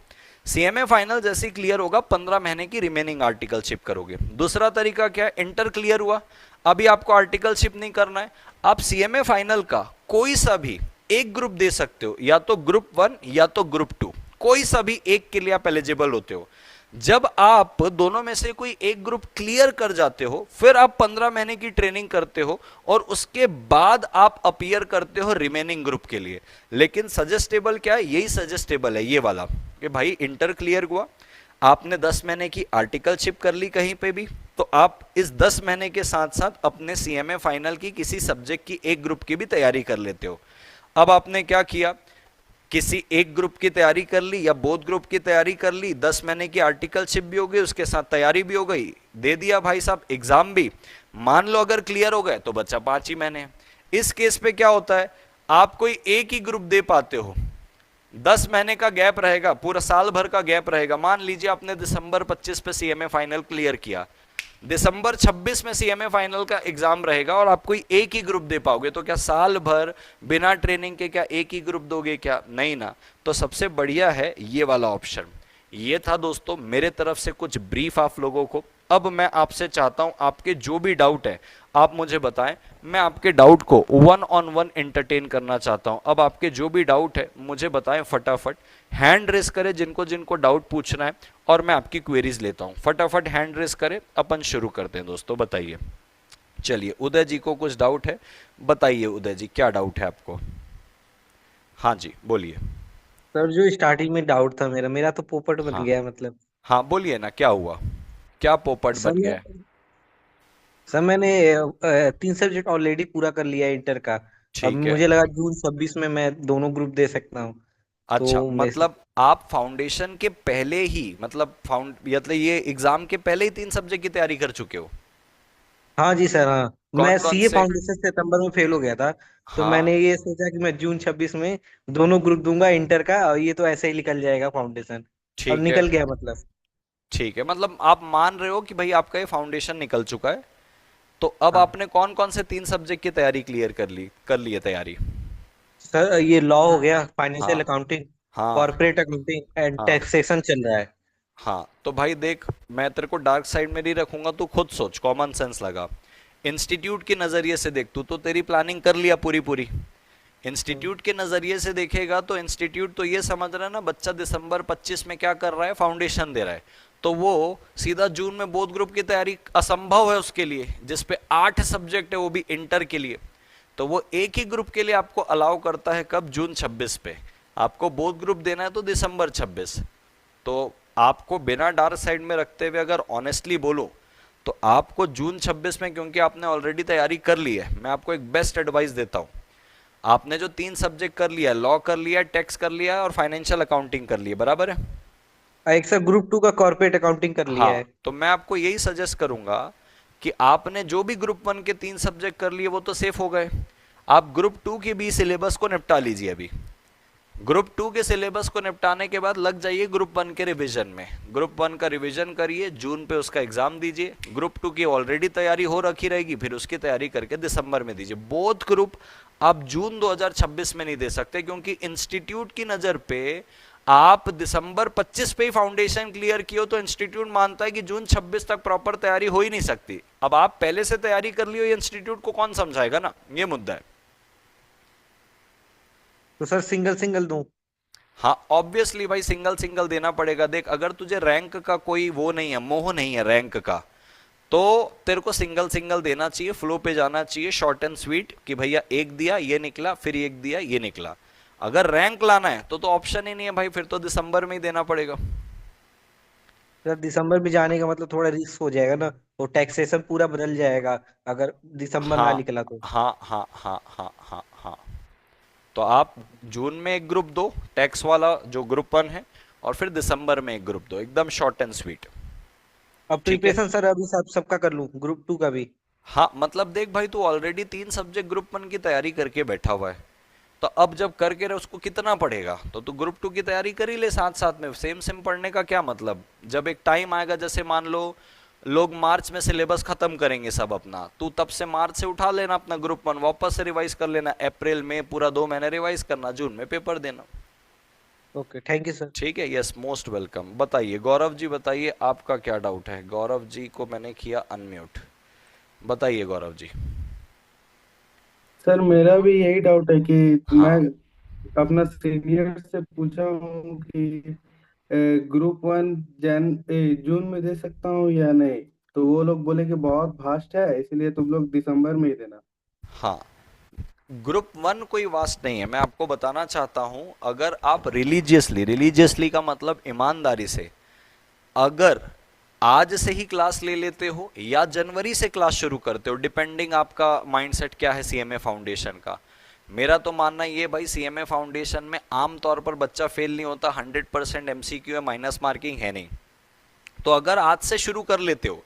सीएमए फाइनल जैसे ही क्लियर होगा 15 महीने की रिमेनिंग आर्टिकलशिप करोगे। दूसरा तरीका क्या है, इंटर क्लियर हुआ, अभी आपको आर्टिकलशिप नहीं करना है, आप सीएमए फाइनल का कोई सा भी एक ग्रुप दे सकते हो, या तो ग्रुप 1 या तो ग्रुप 2, कोई सा भी एक के लिए आप एलिजिबल होते हो। जब आप दोनों में से कोई एक ग्रुप क्लियर कर जाते हो, फिर आप 15 महीने की ट्रेनिंग करते हो और उसके बाद आप अपीयर करते हो रिमेनिंग ग्रुप के लिए। लेकिन सजेस्टेबल क्या है, यही सजेस्टेबल है ये वाला, कि भाई इंटर क्लियर हुआ, आपने 10 महीने की आर्टिकलशिप कर ली कहीं पे भी, तो आप इस 10 महीने के साथ साथ अपने सीएमए फाइनल की किसी सब्जेक्ट की एक ग्रुप की भी तैयारी कर लेते हो। अब आपने क्या किया, किसी एक ग्रुप की तैयारी कर ली या बोथ ग्रुप की तैयारी कर ली, 10 महीने की आर्टिकलशिप भी हो गई, उसके साथ तैयारी भी हो गई, दे दिया भाई साहब एग्जाम भी। मान लो अगर क्लियर हो गए तो बच्चा 5 ही महीने। इस केस पे क्या होता है, आप कोई एक ही ग्रुप दे पाते हो, 10 महीने का गैप रहेगा, पूरा साल भर का गैप रहेगा। मान लीजिए आपने दिसंबर 25 पे सीएमए फाइनल क्लियर किया, दिसंबर 26 में सीएमए फाइनल का एग्जाम रहेगा और आप कोई एक ही ग्रुप दे पाओगे, तो क्या साल भर बिना ट्रेनिंग के क्या एक ही ग्रुप दोगे क्या, नहीं ना। तो सबसे बढ़िया है ये वाला ऑप्शन। ये था दोस्तों मेरे तरफ से कुछ ब्रीफ आप लोगों को। अब मैं आपसे चाहता हूं आपके जो भी डाउट है आप मुझे बताएं, मैं आपके डाउट को 1-on-1 एंटरटेन करना चाहता हूं। अब आपके जो भी डाउट है मुझे बताएं फटाफट, हैंड रेस करें जिनको जिनको डाउट पूछना है, और मैं आपकी क्वेरीज लेता हूं। फटाफट हैंड रेस करें, अपन शुरू करते हैं दोस्तों, बताइए। चलिए उदय जी को कुछ डाउट है, बताइए उदय जी क्या डाउट है आपको। हाँ जी बोलिए। सर जो स्टार्टिंग में डाउट था मेरा मेरा तो पोपट बन हाँ गया मतलब। हाँ बोलिए ना, क्या हुआ, क्या पोपट सर बन मैं गया। सर मैंने 3 सब्जेक्ट ऑलरेडी पूरा कर लिया है इंटर का। अब ठीक है। मुझे लगा जून 26 में मैं दोनों ग्रुप दे सकता हूँ। अच्छा, तो मैं मतलब आप फाउंडेशन के पहले ही, मतलब ये एग्जाम के पहले ही 3 सब्जेक्ट की तैयारी कर चुके हो। हाँ जी सर, हाँ। मैं कौन कौन सीए से। फाउंडेशन सितंबर में फेल हो गया था। तो हाँ मैंने ये सोचा कि मैं जून 26 में दोनों ग्रुप दूंगा इंटर का, और ये तो ऐसे ही निकल जाएगा फाउंडेशन। और ठीक है। निकल गया मतलब। ठीक है, मतलब आप मान रहे हो कि भाई आपका ये फाउंडेशन निकल चुका है। तो अब हाँ आपने कौन कौन से 3 सब्जेक्ट की तैयारी क्लियर कर ली है तैयारी। सर, ये लॉ हो गया, फाइनेंशियल हाँ अकाउंटिंग, हाँ कॉर्पोरेट अकाउंटिंग एंड हाँ टैक्सेशन चल रहा है। हाँ। तो भाई देख, मैं तेरे को डार्क साइड में नहीं रखूंगा, तू खुद सोच, कॉमन सेंस लगा, इंस्टीट्यूट के नजरिए से देख। तू तो तेरी प्लानिंग कर लिया पूरी पूरी, हम्म। इंस्टीट्यूट के नजरिए से देखेगा तो इंस्टीट्यूट तो ये समझ रहा है ना, बच्चा दिसंबर 25 में क्या कर रहा है, फाउंडेशन दे रहा है, तो वो सीधा जून में बोथ ग्रुप की तैयारी असंभव है उसके लिए, जिसपे 8 सब्जेक्ट है वो भी इंटर के लिए। तो वो एक ही ग्रुप के लिए आपको अलाउ करता है कब, जून 26 पे। आपको बोथ ग्रुप देना है तो दिसंबर 26। तो आपको बिना डार्क साइड में रखते हुए अगर ऑनेस्टली बोलो तो आपको जून 26 में, क्योंकि आपने ऑलरेडी तैयारी कर ली है, मैं आपको एक बेस्ट एडवाइस देता हूं। आपने जो 3 सब्जेक्ट कर लिया, लॉ कर लिया, टैक्स कर लिया और फाइनेंशियल अकाउंटिंग कर लिया, बराबर है। एक सर ग्रुप 2 का कॉर्पोरेट अकाउंटिंग कर लिया हाँ, है। तो मैं आपको यही सजेस्ट करूंगा कि आपने जो भी ग्रुप 1 के 3 सब्जेक्ट कर लिए वो तो सेफ हो गए, आप ग्रुप 2 के भी सिलेबस को निपटा लीजिए अभी। ग्रुप टू के सिलेबस को निपटाने के बाद लग जाइए ग्रुप वन के रिवीजन में। ग्रुप वन का रिवीजन करिए, जून पे उसका एग्जाम दीजिए। ग्रुप टू की ऑलरेडी तैयारी हो रखी रहेगी, फिर उसकी तैयारी करके दिसंबर में दीजिए। बोथ ग्रुप आप जून 2026 में नहीं दे सकते, क्योंकि इंस्टीट्यूट की नजर पे आप दिसंबर 25 पे ही फाउंडेशन क्लियर किए हो तो इंस्टीट्यूट मानता है कि जून 26 तक प्रॉपर तैयारी हो ही नहीं सकती। अब आप पहले से तैयारी कर लियो, ये इंस्टीट्यूट को कौन समझाएगा ना, ये मुद्दा है। तो सर सिंगल सिंगल दूं? हाँ ऑब्वियसली भाई, सिंगल सिंगल देना पड़ेगा। देख, अगर तुझे रैंक का कोई वो नहीं है, मोह नहीं है रैंक का, तो तेरे को सिंगल सिंगल देना चाहिए, फ्लो पे जाना चाहिए, शॉर्ट एंड स्वीट, कि भैया एक दिया ये निकला, फिर एक दिया ये निकला। अगर रैंक लाना है तो ऑप्शन ही नहीं है भाई, फिर तो दिसंबर में ही देना पड़ेगा। सर दिसंबर में जाने का मतलब थोड़ा रिस्क हो जाएगा ना, वो टैक्सेशन पूरा बदल जाएगा अगर दिसंबर ना हाँ निकला तो। हाँ हाँ हाँ हाँ हाँ हाँ। तो आप जून में एक ग्रुप दो टैक्स वाला जो ग्रुप वन है, और फिर दिसंबर में एक ग्रुप दो, एकदम शॉर्ट एंड स्वीट। अब ठीक है। प्रिपरेशन सर अभी सब सबका कर लूं, ग्रुप टू का भी? हाँ मतलब देख भाई, तू ऑलरेडी 3 सब्जेक्ट ग्रुप वन की तैयारी करके बैठा हुआ है, तो अब जब करके रहे उसको कितना पढ़ेगा, तो तू ग्रुप टू की तैयारी कर ही ले साथ साथ में। सेम सेम पढ़ने का क्या मतलब। जब एक टाइम आएगा, जैसे मान लो लोग मार्च में सिलेबस खत्म करेंगे सब अपना, तू तब से मार्च से उठा लेना अपना ग्रुप वन, वापस से रिवाइज कर लेना, अप्रैल में पूरा 2 महीने रिवाइज करना, जून में पेपर देना। Okay, thank you sir. ठीक है, यस मोस्ट वेलकम। बताइए गौरव जी, बताइए आपका क्या डाउट है। गौरव जी को मैंने किया अनम्यूट। बताइए गौरव जी। सर मेरा भी यही डाउट है कि मैं हाँ अपना सीनियर से पूछा हूँ कि ग्रुप वन जून में दे सकता हूँ या नहीं। तो वो लोग बोले कि बहुत फास्ट है, इसलिए तुम लोग दिसंबर में ही देना। हाँ, ग्रुप वन कोई वास्ट नहीं है। मैं आपको बताना चाहता हूं, अगर आप रिलीजियसली, रिलीजियसली का मतलब ईमानदारी से, अगर आज से ही क्लास ले लेते हो या जनवरी से क्लास शुरू करते हो, डिपेंडिंग आपका माइंडसेट क्या है सीएमए फाउंडेशन का। मेरा तो मानना ये भाई, सीएमए फाउंडेशन में आमतौर पर बच्चा फेल नहीं होता, 100% एमसीक्यू है, माइनस मार्किंग है नहीं। तो अगर आज से शुरू कर लेते हो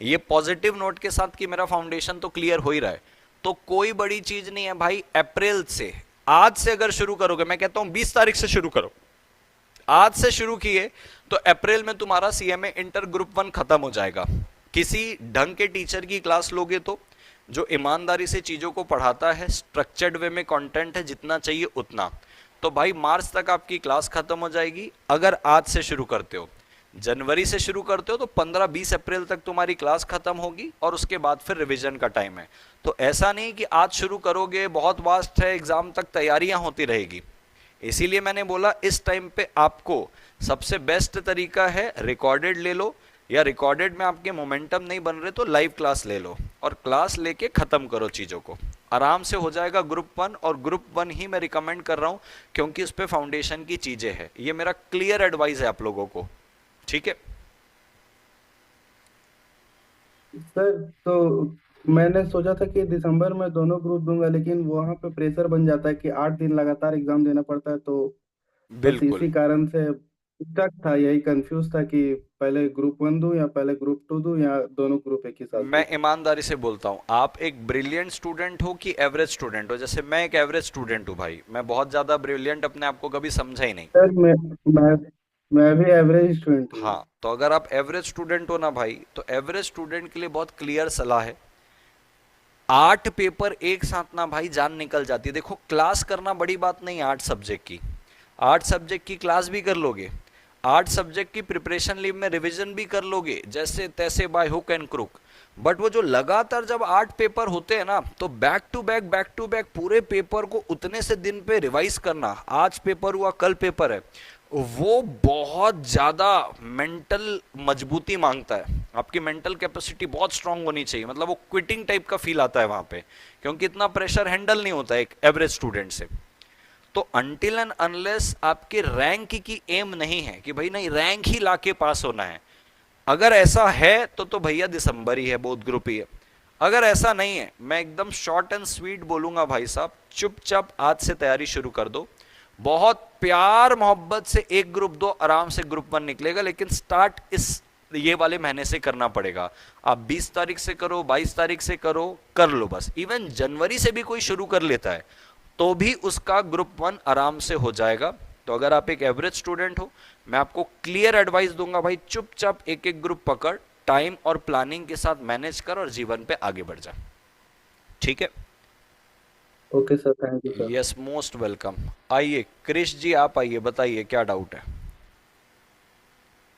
ये पॉजिटिव नोट के साथ कि मेरा फाउंडेशन तो क्लियर हो ही रहा है, तो कोई बड़ी चीज नहीं है भाई। अप्रैल से, आज से अगर शुरू करोगे, मैं कहता हूं 20 तारीख से शुरू करो, आज से शुरू किए तो अप्रैल में तुम्हारा सीएमए इंटर ग्रुप वन खत्म हो जाएगा। किसी ढंग के टीचर की क्लास लोगे तो, जो ईमानदारी से चीजों को पढ़ाता है, स्ट्रक्चर्ड वे में कंटेंट है जितना चाहिए उतना, तो भाई मार्च तक आपकी क्लास खत्म हो जाएगी। अगर आज से शुरू करते हो, जनवरी से शुरू करते हो, तो 15-20 अप्रैल तक तुम्हारी क्लास खत्म होगी, और उसके बाद फिर रिवीजन का टाइम है। तो ऐसा नहीं कि आज शुरू करोगे, बहुत वास्ट है, एग्जाम तक तैयारियां होती रहेगी। इसीलिए मैंने बोला इस टाइम पे आपको सबसे बेस्ट तरीका है रिकॉर्डेड ले लो, या रिकॉर्डेड में आपके मोमेंटम नहीं बन रहे तो लाइव क्लास ले लो, और क्लास लेके खत्म करो चीजों को। आराम से हो जाएगा ग्रुप वन, और ग्रुप वन ही मैं रिकमेंड कर रहा हूं, क्योंकि उस पर फाउंडेशन की चीजें हैं। ये मेरा क्लियर एडवाइस है आप लोगों को। ठीक है। सर तो मैंने सोचा था कि दिसंबर में दोनों ग्रुप दूंगा, लेकिन वहां पे प्रेशर बन जाता है कि 8 दिन लगातार एग्जाम देना पड़ता है। तो बस बिल्कुल। इसी कारण से स्टक था, यही कंफ्यूज था कि पहले ग्रुप वन दूं या पहले ग्रुप टू दूं या दोनों ग्रुप एक ही साथ मैं दूं। ईमानदारी से बोलता हूं, आप एक ब्रिलियंट स्टूडेंट हो कि एवरेज स्टूडेंट हो। जैसे मैं एक एवरेज स्टूडेंट हूं भाई, मैं बहुत ज्यादा ब्रिलियंट अपने आप को कभी समझा ही नहीं। सर मैं मैं भी एवरेज स्टूडेंट हूँ। हाँ, तो अगर आप एवरेज स्टूडेंट हो ना भाई, तो एवरेज स्टूडेंट के लिए बहुत क्लियर सलाह है, 8 पेपर एक साथ ना भाई जान निकल जाती है। देखो, क्लास करना बड़ी बात नहीं है 8 सब्जेक्ट की, 8 सब्जेक्ट की क्लास भी कर लोगे, 8 सब्जेक्ट की प्रिपरेशन लीव में रिवीजन भी कर लोगे, जैसे तैसे बाय हुक एंड क्रुक। बट वो जो लगातार जब 8 पेपर होते हैं ना, तो बैक टू बैक पूरे पेपर को उतने से दिन पे रिवाइज करना, आज पेपर हुआ कल पेपर है, वो बहुत ज्यादा मेंटल मजबूती मांगता है। आपकी मेंटल कैपेसिटी बहुत स्ट्रांग होनी चाहिए, मतलब वो क्विटिंग टाइप का फील आता है वहां पे, क्योंकि इतना प्रेशर हैंडल नहीं होता एक एवरेज स्टूडेंट से। तो अनटिल एंड अनलेस आपके रैंक की एम नहीं है कि भाई नहीं रैंक ही लाके पास होना है, अगर ऐसा है तो भैया दिसंबर ही है, बोथ ग्रुप ही है। अगर ऐसा नहीं है, मैं एकदम शॉर्ट एंड स्वीट बोलूंगा भाई साहब, चुपचाप आज से तैयारी शुरू कर दो, बहुत प्यार मोहब्बत से एक ग्रुप दो, आराम से ग्रुप वन निकलेगा। लेकिन स्टार्ट इस ये वाले महीने से करना पड़ेगा। आप 20 तारीख से करो, 22 तारीख से करो, कर लो बस। इवन जनवरी से भी कोई शुरू कर लेता है तो भी उसका ग्रुप 1 आराम से हो जाएगा। तो अगर आप एक एवरेज स्टूडेंट हो, मैं आपको क्लियर एडवाइस दूंगा भाई, चुपचाप एक एक ग्रुप पकड़, टाइम और प्लानिंग के साथ मैनेज कर और जीवन पे आगे बढ़ जा। ठीक है? Okay sir, thank you sir. Yes, most welcome. आइए क्रिश जी, आप आइए, बताइए क्या डाउट है।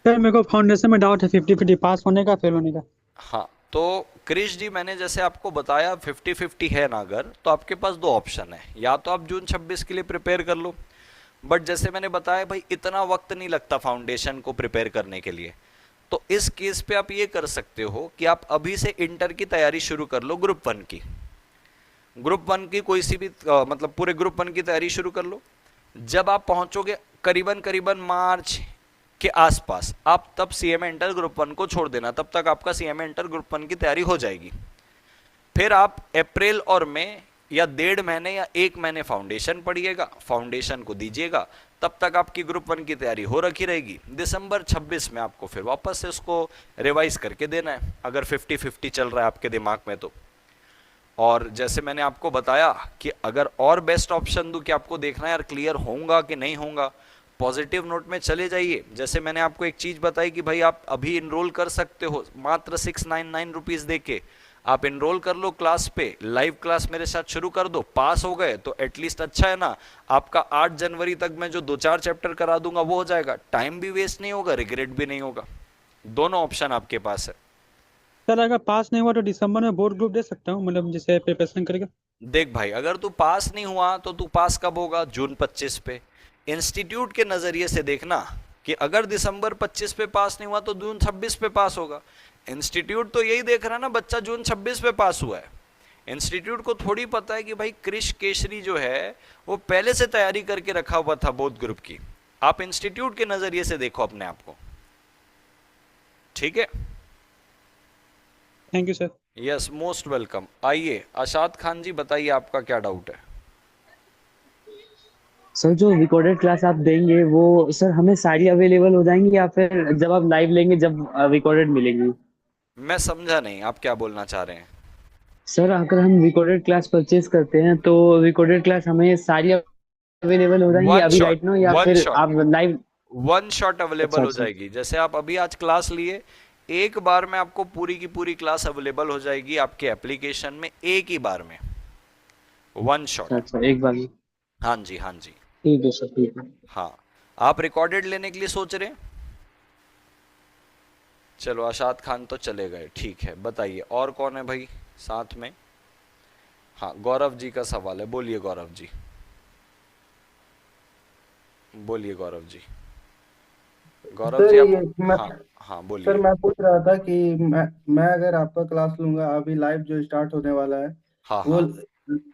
सर मेरे को फाउंडेशन में डाउट है 50-50 पास होने का फेल होने का। हाँ, तो क्रिश जी मैंने जैसे आपको बताया 50-50 है ना, अगर तो आपके पास दो ऑप्शन है, या तो आप जून 26 के लिए प्रिपेयर कर लो, बट जैसे मैंने बताया भाई इतना वक्त नहीं लगता फाउंडेशन को प्रिपेयर करने के लिए। तो इस केस पे आप ये कर सकते हो कि आप अभी से इंटर की तैयारी शुरू कर लो, ग्रुप 1 की। ग्रुप 1 की कोई सी भी मतलब पूरे ग्रुप 1 की तैयारी शुरू कर लो। जब आप पहुंचोगे करीबन करीबन मार्च के आसपास, आप तब सीएमए इंटर ग्रुप 1 को छोड़ देना, तब तक आपका सीएमए इंटर ग्रुप 1 की तैयारी हो जाएगी। फिर आप अप्रैल और मई या 1.5 महीने या 1 महीने फाउंडेशन पढ़िएगा, फाउंडेशन को दीजिएगा, तब तक आपकी ग्रुप 1 की तैयारी हो रखी रहेगी। दिसंबर 26 में आपको फिर वापस से उसको रिवाइज करके देना है, अगर 50-50 चल रहा है आपके दिमाग में तो। और जैसे मैंने आपको बताया कि अगर और बेस्ट ऑप्शन दूं कि आपको देखना है यार क्लियर होऊंगा कि नहीं होऊंगा, पॉजिटिव नोट में चले जाइए। जैसे मैंने आपको एक चीज बताई कि भाई आप अभी इनरोल कर सकते हो मात्र 699 रुपीज दे के, आप इनरोल कर लो क्लास पे, लाइव क्लास मेरे साथ शुरू कर दो, पास हो गए तो एटलीस्ट अच्छा है ना। आपका 8 जनवरी तक मैं जो 2-4 चैप्टर करा दूंगा वो हो जाएगा, टाइम भी वेस्ट नहीं होगा, रिग्रेट भी नहीं होगा। दोनों ऑप्शन आपके पास है। सर अगर पास नहीं हुआ तो दिसंबर में बोर्ड ग्रुप दे सकता हूँ, मतलब जैसे प्रिपरेशन करके। देख भाई, अगर तू पास नहीं हुआ तो तू पास कब होगा? जून 25 पे। इंस्टीट्यूट के नजरिए से देखना कि अगर दिसंबर 25 पे पास नहीं हुआ तो जून 26 पे पास होगा। इंस्टीट्यूट तो यही देख रहा है ना बच्चा जून 26 पे पास हुआ है। इंस्टीट्यूट को थोड़ी पता है कि भाई क्रिश केशरी जो है वो पहले से तैयारी करके रखा हुआ था बोथ ग्रुप की। आप इंस्टीट्यूट के नजरिए से देखो अपने आप को, ठीक है? Thank you sir. Yes, most welcome. आइए आशाद खान जी, बताइए आपका क्या डाउट है। सर जो रिकॉर्डेड क्लास आप देंगे वो सर हमें सारी अवेलेबल हो जाएंगी या फिर जब आप लाइव लेंगे जब रिकॉर्डेड मिलेंगी? मैं समझा नहीं आप क्या बोलना चाह रहे हैं। सर अगर हम रिकॉर्डेड क्लास परचेज करते हैं तो रिकॉर्डेड क्लास हमें सारी अवेलेबल हो जाएंगी वन अभी शॉट, राइट नो, या वन फिर शॉट, आप लाइव? वन शॉट अच्छा अवेलेबल हो अच्छा। जाएगी। जैसे आप अभी आज क्लास लिए, एक बार में आपको पूरी की पूरी क्लास अवेलेबल हो जाएगी आपके एप्लीकेशन में, एक ही बार में, वन अच्छा शॉट। अच्छा, एक बार में। हाँ जी, हाँ जी। ठीक है सर, ठीक है। हाँ, आप रिकॉर्डेड लेने के लिए सोच रहे हैं? चलो आशाद खान तो चले गए, ठीक है। बताइए और कौन है भाई साथ में? हाँ, गौरव जी का सवाल है, बोलिए गौरव जी, बोलिए गौरव जी। गौरव सर जी आप, ये मैं हाँ हाँ सर बोलिए। मैं पूछ रहा था कि मैं अगर आपका क्लास लूंगा, अभी लाइव जो स्टार्ट होने वाला है, हाँ वो हाँ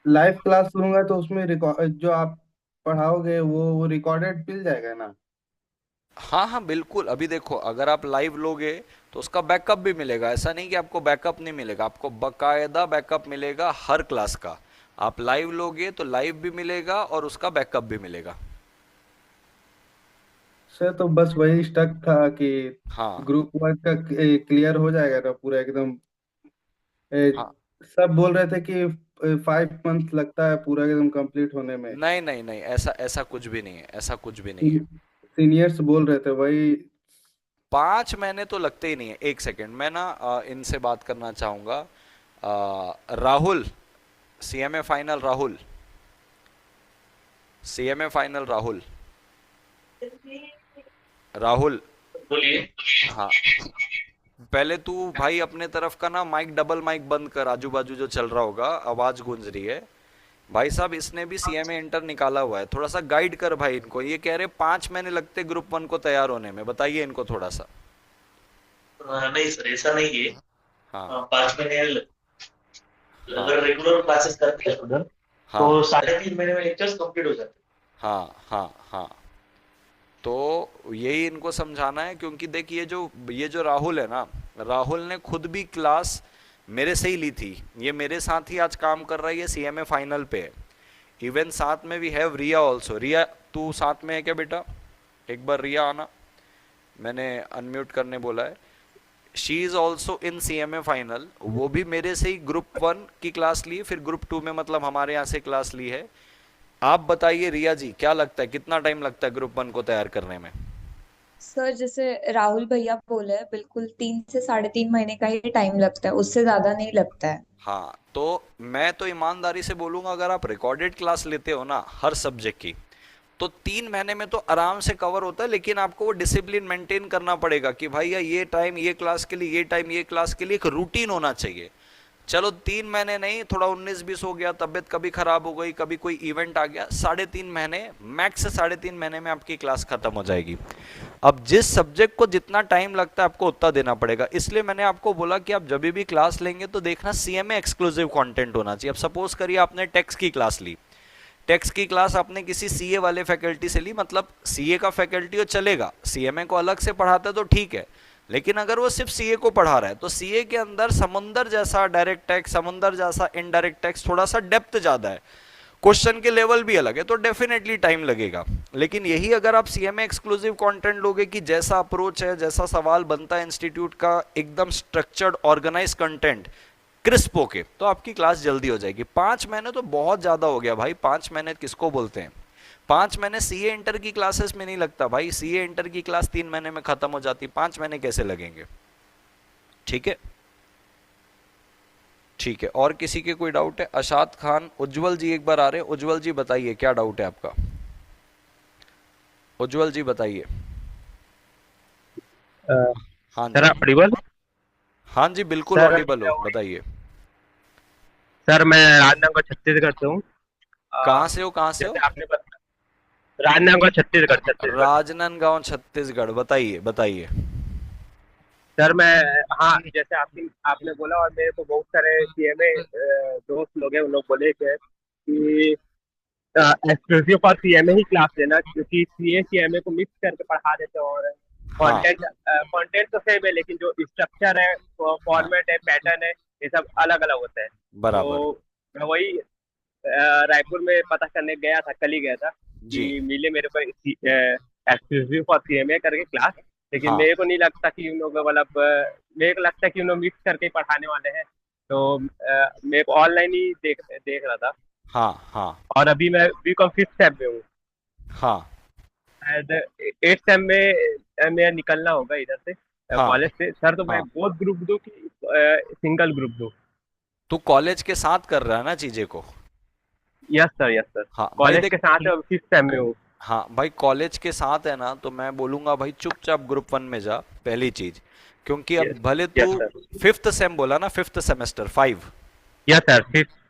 लाइव क्लास लूंगा तो उसमें रिकॉर्ड जो आप पढ़ाओगे वो रिकॉर्डेड मिल जाएगा ना? हाँ हाँ बिल्कुल। अभी देखो, अगर आप लाइव लोगे तो उसका बैकअप भी मिलेगा, ऐसा नहीं कि आपको बैकअप नहीं मिलेगा, आपको बकायदा बैकअप मिलेगा हर क्लास का। आप लाइव लोगे तो लाइव भी मिलेगा और उसका बैकअप भी मिलेगा। सर तो बस वही स्टक था कि हाँ ग्रुप वर्क का क्लियर हो जाएगा ना पूरा एकदम? ए, हाँ। सब बोल रहे थे कि 5 मंथ लगता है पूरा एकदम कंप्लीट होने में। नहीं नहीं नहीं, ऐसा ऐसा कुछ भी नहीं है, ऐसा कुछ भी नहीं है। सीनियर्स बोल रहे थे वही। 5 महीने तो लगते ही नहीं है। एक सेकेंड, मैं ना इनसे बात करना चाहूंगा। Rahul, CMA final Rahul, CMA final Rahul, Rahul. बोलिए। हाँ, पहले तू भाई अपने तरफ का ना माइक, डबल माइक बंद कर, आजू बाजू जो चल रहा होगा आवाज गूंज रही है। भाई साहब इसने भी सीएमए इंटर निकाला हुआ है, थोड़ा सा गाइड कर भाई इनको। ये कह रहे 5 महीने लगते ग्रुप 1 को तैयार होने में, बताइए इनको थोड़ा सा। नहीं सर, ऐसा नहीं है। हाँ 5 महीने हाँ अगर रेगुलर क्लासेस करते हैं स्टूडेंट तो हाँ 3.5 महीने में लेक्चर्स कंप्लीट हो जाते हाँ हाँ हाँ। तो यही इनको समझाना है, क्योंकि देख ये जो राहुल है ना, राहुल ने खुद भी क्लास मेरे से ही ली थी। ये मेरे साथ ही आज काम कर रहा है, ये सीएमए फाइनल पे है। इवन साथ में वी हैव रिया ऑल्सो। रिया तू साथ में है क्या बेटा? एक बार रिया आना, मैंने अनम्यूट करने बोला है। She is also in CMA final. वो भी मेरे से ही ग्रुप 1 की क्लास ली, फिर ग्रुप 2 में मतलब हमारे यहाँ से क्लास ली है। आप बताइए रिया जी, क्या लगता है कितना टाइम लगता है ग्रुप 1 को तैयार करने में? सर जैसे राहुल भैया बोले, बिल्कुल 3 से 3.5 महीने का ही टाइम लगता है, उससे ज्यादा नहीं लगता है। हाँ, तो मैं तो ईमानदारी से बोलूंगा, अगर आप रिकॉर्डेड क्लास लेते हो ना हर सब्जेक्ट की, तो 3 महीने में तो आराम से कवर होता है। लेकिन आपको वो डिसिप्लिन मेंटेन करना पड़ेगा कि भाई ये टाइम ये क्लास के लिए, ये टाइम ये क्लास के लिए, एक रूटीन होना चाहिए। चलो 3 महीने नहीं, थोड़ा 19-20 हो गया, तबियत कभी खराब हो गई, कभी कोई इवेंट आ गया, 3.5 महीने मैक्स, 3.5 महीने में आपकी क्लास खत्म हो जाएगी। अब जिस सब्जेक्ट को जितना टाइम लगता है आपको उतना देना पड़ेगा। इसलिए मैंने आपको बोला कि आप जब भी क्लास लेंगे तो देखना सीएमए एक्सक्लूसिव कंटेंट होना चाहिए। अब सपोज करिए आपने टेक्स्ट की क्लास ली, टेक्स्ट की क्लास आपने किसी सीए वाले फैकल्टी से ली, मतलब सीए का फैकल्टी हो चलेगा, सीएमए को अलग से पढ़ाता है तो ठीक है। लेकिन अगर वो सिर्फ सीए को पढ़ा रहा है तो सीए के अंदर समुंदर जैसा डायरेक्ट टेक्स्ट, समुंदर जैसा इनडायरेक्ट टेक्स्ट, थोड़ा सा डेप्थ ज्यादा है, क्वेश्चन के लेवल भी अलग है, तो डेफिनेटली टाइम लगेगा। लेकिन यही अगर आप सीएमए एक्सक्लूसिव कंटेंट लोगे कि जैसा अप्रोच है, जैसा सवाल बनता है इंस्टीट्यूट का, एकदम स्ट्रक्चर्ड ऑर्गेनाइज कंटेंट क्रिस्प होके, तो आपकी क्लास जल्दी हो जाएगी। 5 महीने तो बहुत ज्यादा हो गया भाई, 5 महीने किसको बोलते हैं? 5 महीने सीए इंटर की क्लासेस में नहीं लगता भाई, सीए इंटर की क्लास 3 महीने में खत्म हो जाती, 5 महीने कैसे लगेंगे? ठीक है, ठीक है। और किसी के कोई डाउट है? अशाद खान, उज्जवल जी एक बार आ रहे हैं। उज्जवल जी बताइए क्या डाउट है आपका? उज्जवल जी बताइए। हाँ सर जी, ऑडिबल। हाँ जी बिल्कुल सर ऑडिबल हो, बताइए। सर मैं राजनांदगांव छत्तीसगढ़ से हूँ। कहाँ से हो, कहाँ से हो? जैसे आपने राजनांदगांव छत्तीसगढ़ छत्तीसगढ़। राजनांदगांव छत्तीसगढ़, बताइए बताइए। सर मैं, हाँ जैसे आपने बोला, और मेरे को बहुत सारे सीएमए दोस्त लोग हैं, उन लोग बोले थे कि exclusive for CMA he class लेना, क्योंकि सीए सीएमए को मिक्स करके पढ़ा देते हैं, और हाँ कंटेंट तो सेम है, लेकिन जो स्ट्रक्चर है, हाँ, फॉर्मेट है, पैटर्न है, ये सब अलग अलग होता है। बराबर तो मैं वही रायपुर में पता करने गया था, कल ही गया था जी। कि मिले मेरे को एक्सक्लूसिव फॉर सीएमए करके क्लास। लेकिन हाँ मेरे को नहीं लगता कि उन लोग मतलब मेरे को लगता है कि उन लोग मिक्स करके ही पढ़ाने वाले हैं। तो मेरे को ऑनलाइन ही देख देख रहा था। हाँ हाँ और अभी मैं बीकॉम 5th सेम में हूँ, हाँ शायद 8th सेम में मैं निकलना होगा इधर से हाँ कॉलेज से। सर तो मैं हाँ। बोथ ग्रुप दूँ कि सिंगल ग्रुप दूँ? तू कॉलेज के साथ कर रहा है ना चीजें को? Yes sir, yes sir. हाँ भाई कॉलेज देख, के साथ 5th सेम में हूँ। हाँ भाई कॉलेज के साथ है ना, तो मैं बोलूंगा भाई चुपचाप ग्रुप 1 में जा, पहली चीज। क्योंकि अब भले यस तू सर, 5th सेम बोला ना, 5th semester 5। Yes sir,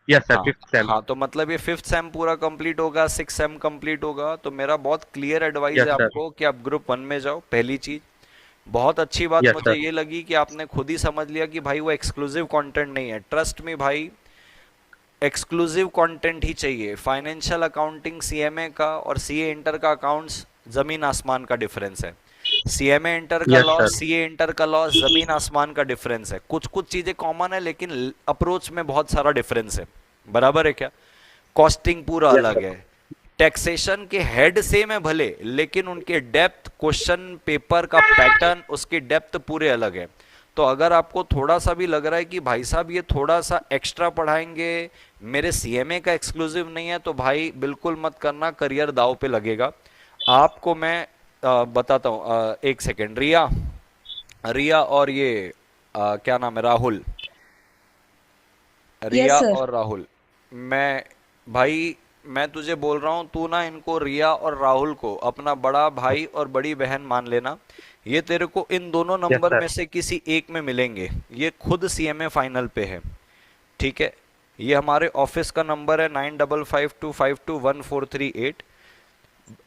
yes sir, हाँ 5th सेम। हाँ, तो मतलब ये 5th सेम पूरा कंप्लीट होगा, 6th सेम कंप्लीट होगा, तो मेरा बहुत क्लियर एडवाइस यस है सर, आपको कि आप ग्रुप 1 में जाओ, पहली चीज। बहुत अच्छी बात यस मुझे सर, ये लगी कि आपने खुद ही समझ लिया कि भाई वो एक्सक्लूसिव कंटेंट नहीं है। ट्रस्ट मी भाई, एक्सक्लूसिव कंटेंट ही चाहिए। फाइनेंशियल अकाउंटिंग सीएमए का और सीए इंटर का अकाउंट्स जमीन आसमान का डिफरेंस है। सीएमए इंटर का yes law, sir, CA inter का लॉ, जमीन आसमान का डिफरेंस है। कुछ कुछ चीजें कॉमन है लेकिन अप्रोच में बहुत सारा डिफरेंस है। बराबर है क्या? कॉस्टिंग पूरा यस अलग सर, है, टैक्सेशन के हेड सेम है भले, लेकिन उनके डेप्थ, क्वेश्चन पेपर का पैटर्न, उसकी डेप्थ पूरे अलग है। तो अगर आपको थोड़ा सा भी लग रहा है कि भाई साहब ये थोड़ा सा एक्स्ट्रा पढ़ाएंगे, मेरे सीएमए का एक्सक्लूसिव नहीं है, तो भाई बिल्कुल मत करना, करियर दांव पे लगेगा। आपको मैं बताता हूँ, एक सेकेंड। रिया, रिया और ये क्या नाम है, राहुल, यस रिया सर। और राहुल, मैं भाई मैं तुझे बोल रहा हूँ, तू ना इनको, रिया और राहुल को अपना बड़ा भाई और बड़ी बहन मान लेना। ये तेरे को इन दोनों यस नंबर में सर, से किसी एक में मिलेंगे। ये खुद सीएमए फाइनल पे है, ठीक है? ये हमारे ऑफिस का नंबर है 9552521438।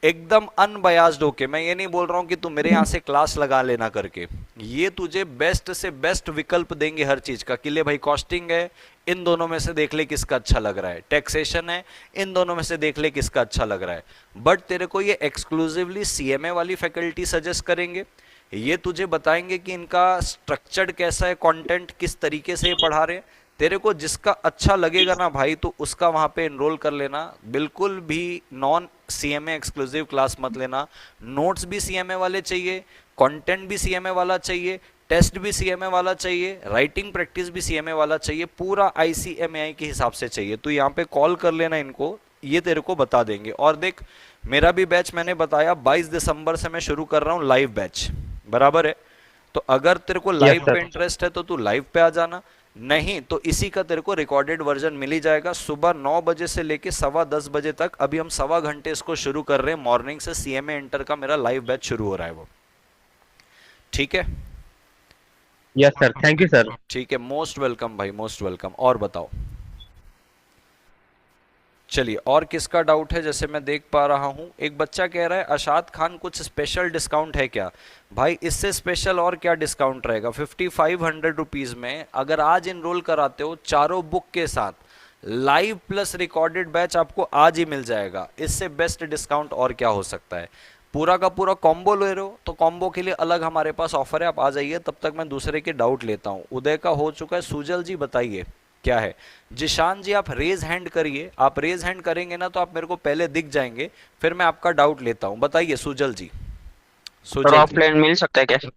एकदम अनबयास्ड होके, मैं ये नहीं बोल रहा हूँ कि तू मेरे यहाँ से क्लास लगा लेना करके, ये तुझे बेस्ट से बेस्ट विकल्प देंगे हर चीज का। कि ले भाई कॉस्टिंग है, इन दोनों में से देख ले किसका अच्छा लग रहा है, टैक्सेशन है, इन दोनों में से देख ले किसका अच्छा लग रहा है। बट तेरे को ये एक्सक्लूसिवली सीएमए वाली फैकल्टी सजेस्ट करेंगे, ये तुझे बताएंगे कि इनका स्ट्रक्चर्ड कैसा है, कंटेंट किस तरीके से ये पढ़ा रहे हैं। तेरे को जिसका अच्छा लगेगा ना भाई, तो उसका वहां पे एनरोल कर लेना। बिल्कुल भी नॉन सीएमए एक्सक्लूसिव क्लास मत लेना। नोट्स भी सीएमए वाले चाहिए, कंटेंट भी सीएमए वाला चाहिए, टेस्ट भी सीएमए वाला चाहिए, राइटिंग प्रैक्टिस भी सीएमए वाला चाहिए, पूरा आईसीएमए के हिसाब से चाहिए। तो यहाँ पे कॉल कर लेना इनको, ये तेरे को बता देंगे। और देख, मेरा भी बैच मैंने बताया 22 दिसंबर से मैं शुरू कर रहा हूँ लाइव बैच, बराबर है। तो अगर तेरे को लाइव सर। पे इंटरेस्ट है तो तू लाइव पे आ जाना, नहीं तो इसी का तेरे को रिकॉर्डेड वर्जन मिल ही जाएगा। सुबह 9 बजे से लेके 10:15 बजे तक, अभी हम 1.25 घंटे इसको शुरू कर रहे हैं मॉर्निंग से, सीएमए इंटर का मेरा लाइव बैच शुरू हो रहा है वो, ठीक है। Yes sir, thank you sir. ठीक है, मोस्ट वेलकम भाई, मोस्ट वेलकम। और बताओ, चलिए और किसका डाउट है? जैसे मैं देख पा रहा हूं एक बच्चा कह रहा है अशाद खान कुछ स्पेशल डिस्काउंट है क्या? भाई इससे स्पेशल और क्या डिस्काउंट रहेगा? 5500 रुपीज में अगर आज इनरोल कराते हो चारों बुक के साथ, लाइव प्लस रिकॉर्डेड बैच आपको आज ही मिल जाएगा। इससे बेस्ट डिस्काउंट और क्या हो सकता है? पूरा का पूरा कॉम्बो ले रहे हो तो कॉम्बो के लिए अलग हमारे पास ऑफर है, आप आ जाइए। तब तक मैं दूसरे के डाउट लेता हूँ। उदय का हो चुका है, सुजल जी बताइए क्या है? जिशान जी आप रेज हैंड करिए, आप रेज हैंड करेंगे ना तो आप मेरे को पहले दिख जाएंगे, फिर मैं आपका डाउट लेता हूं। बताइए सुजल जी। सुजल जी, ऑफलाइन मिल सकता है क्या?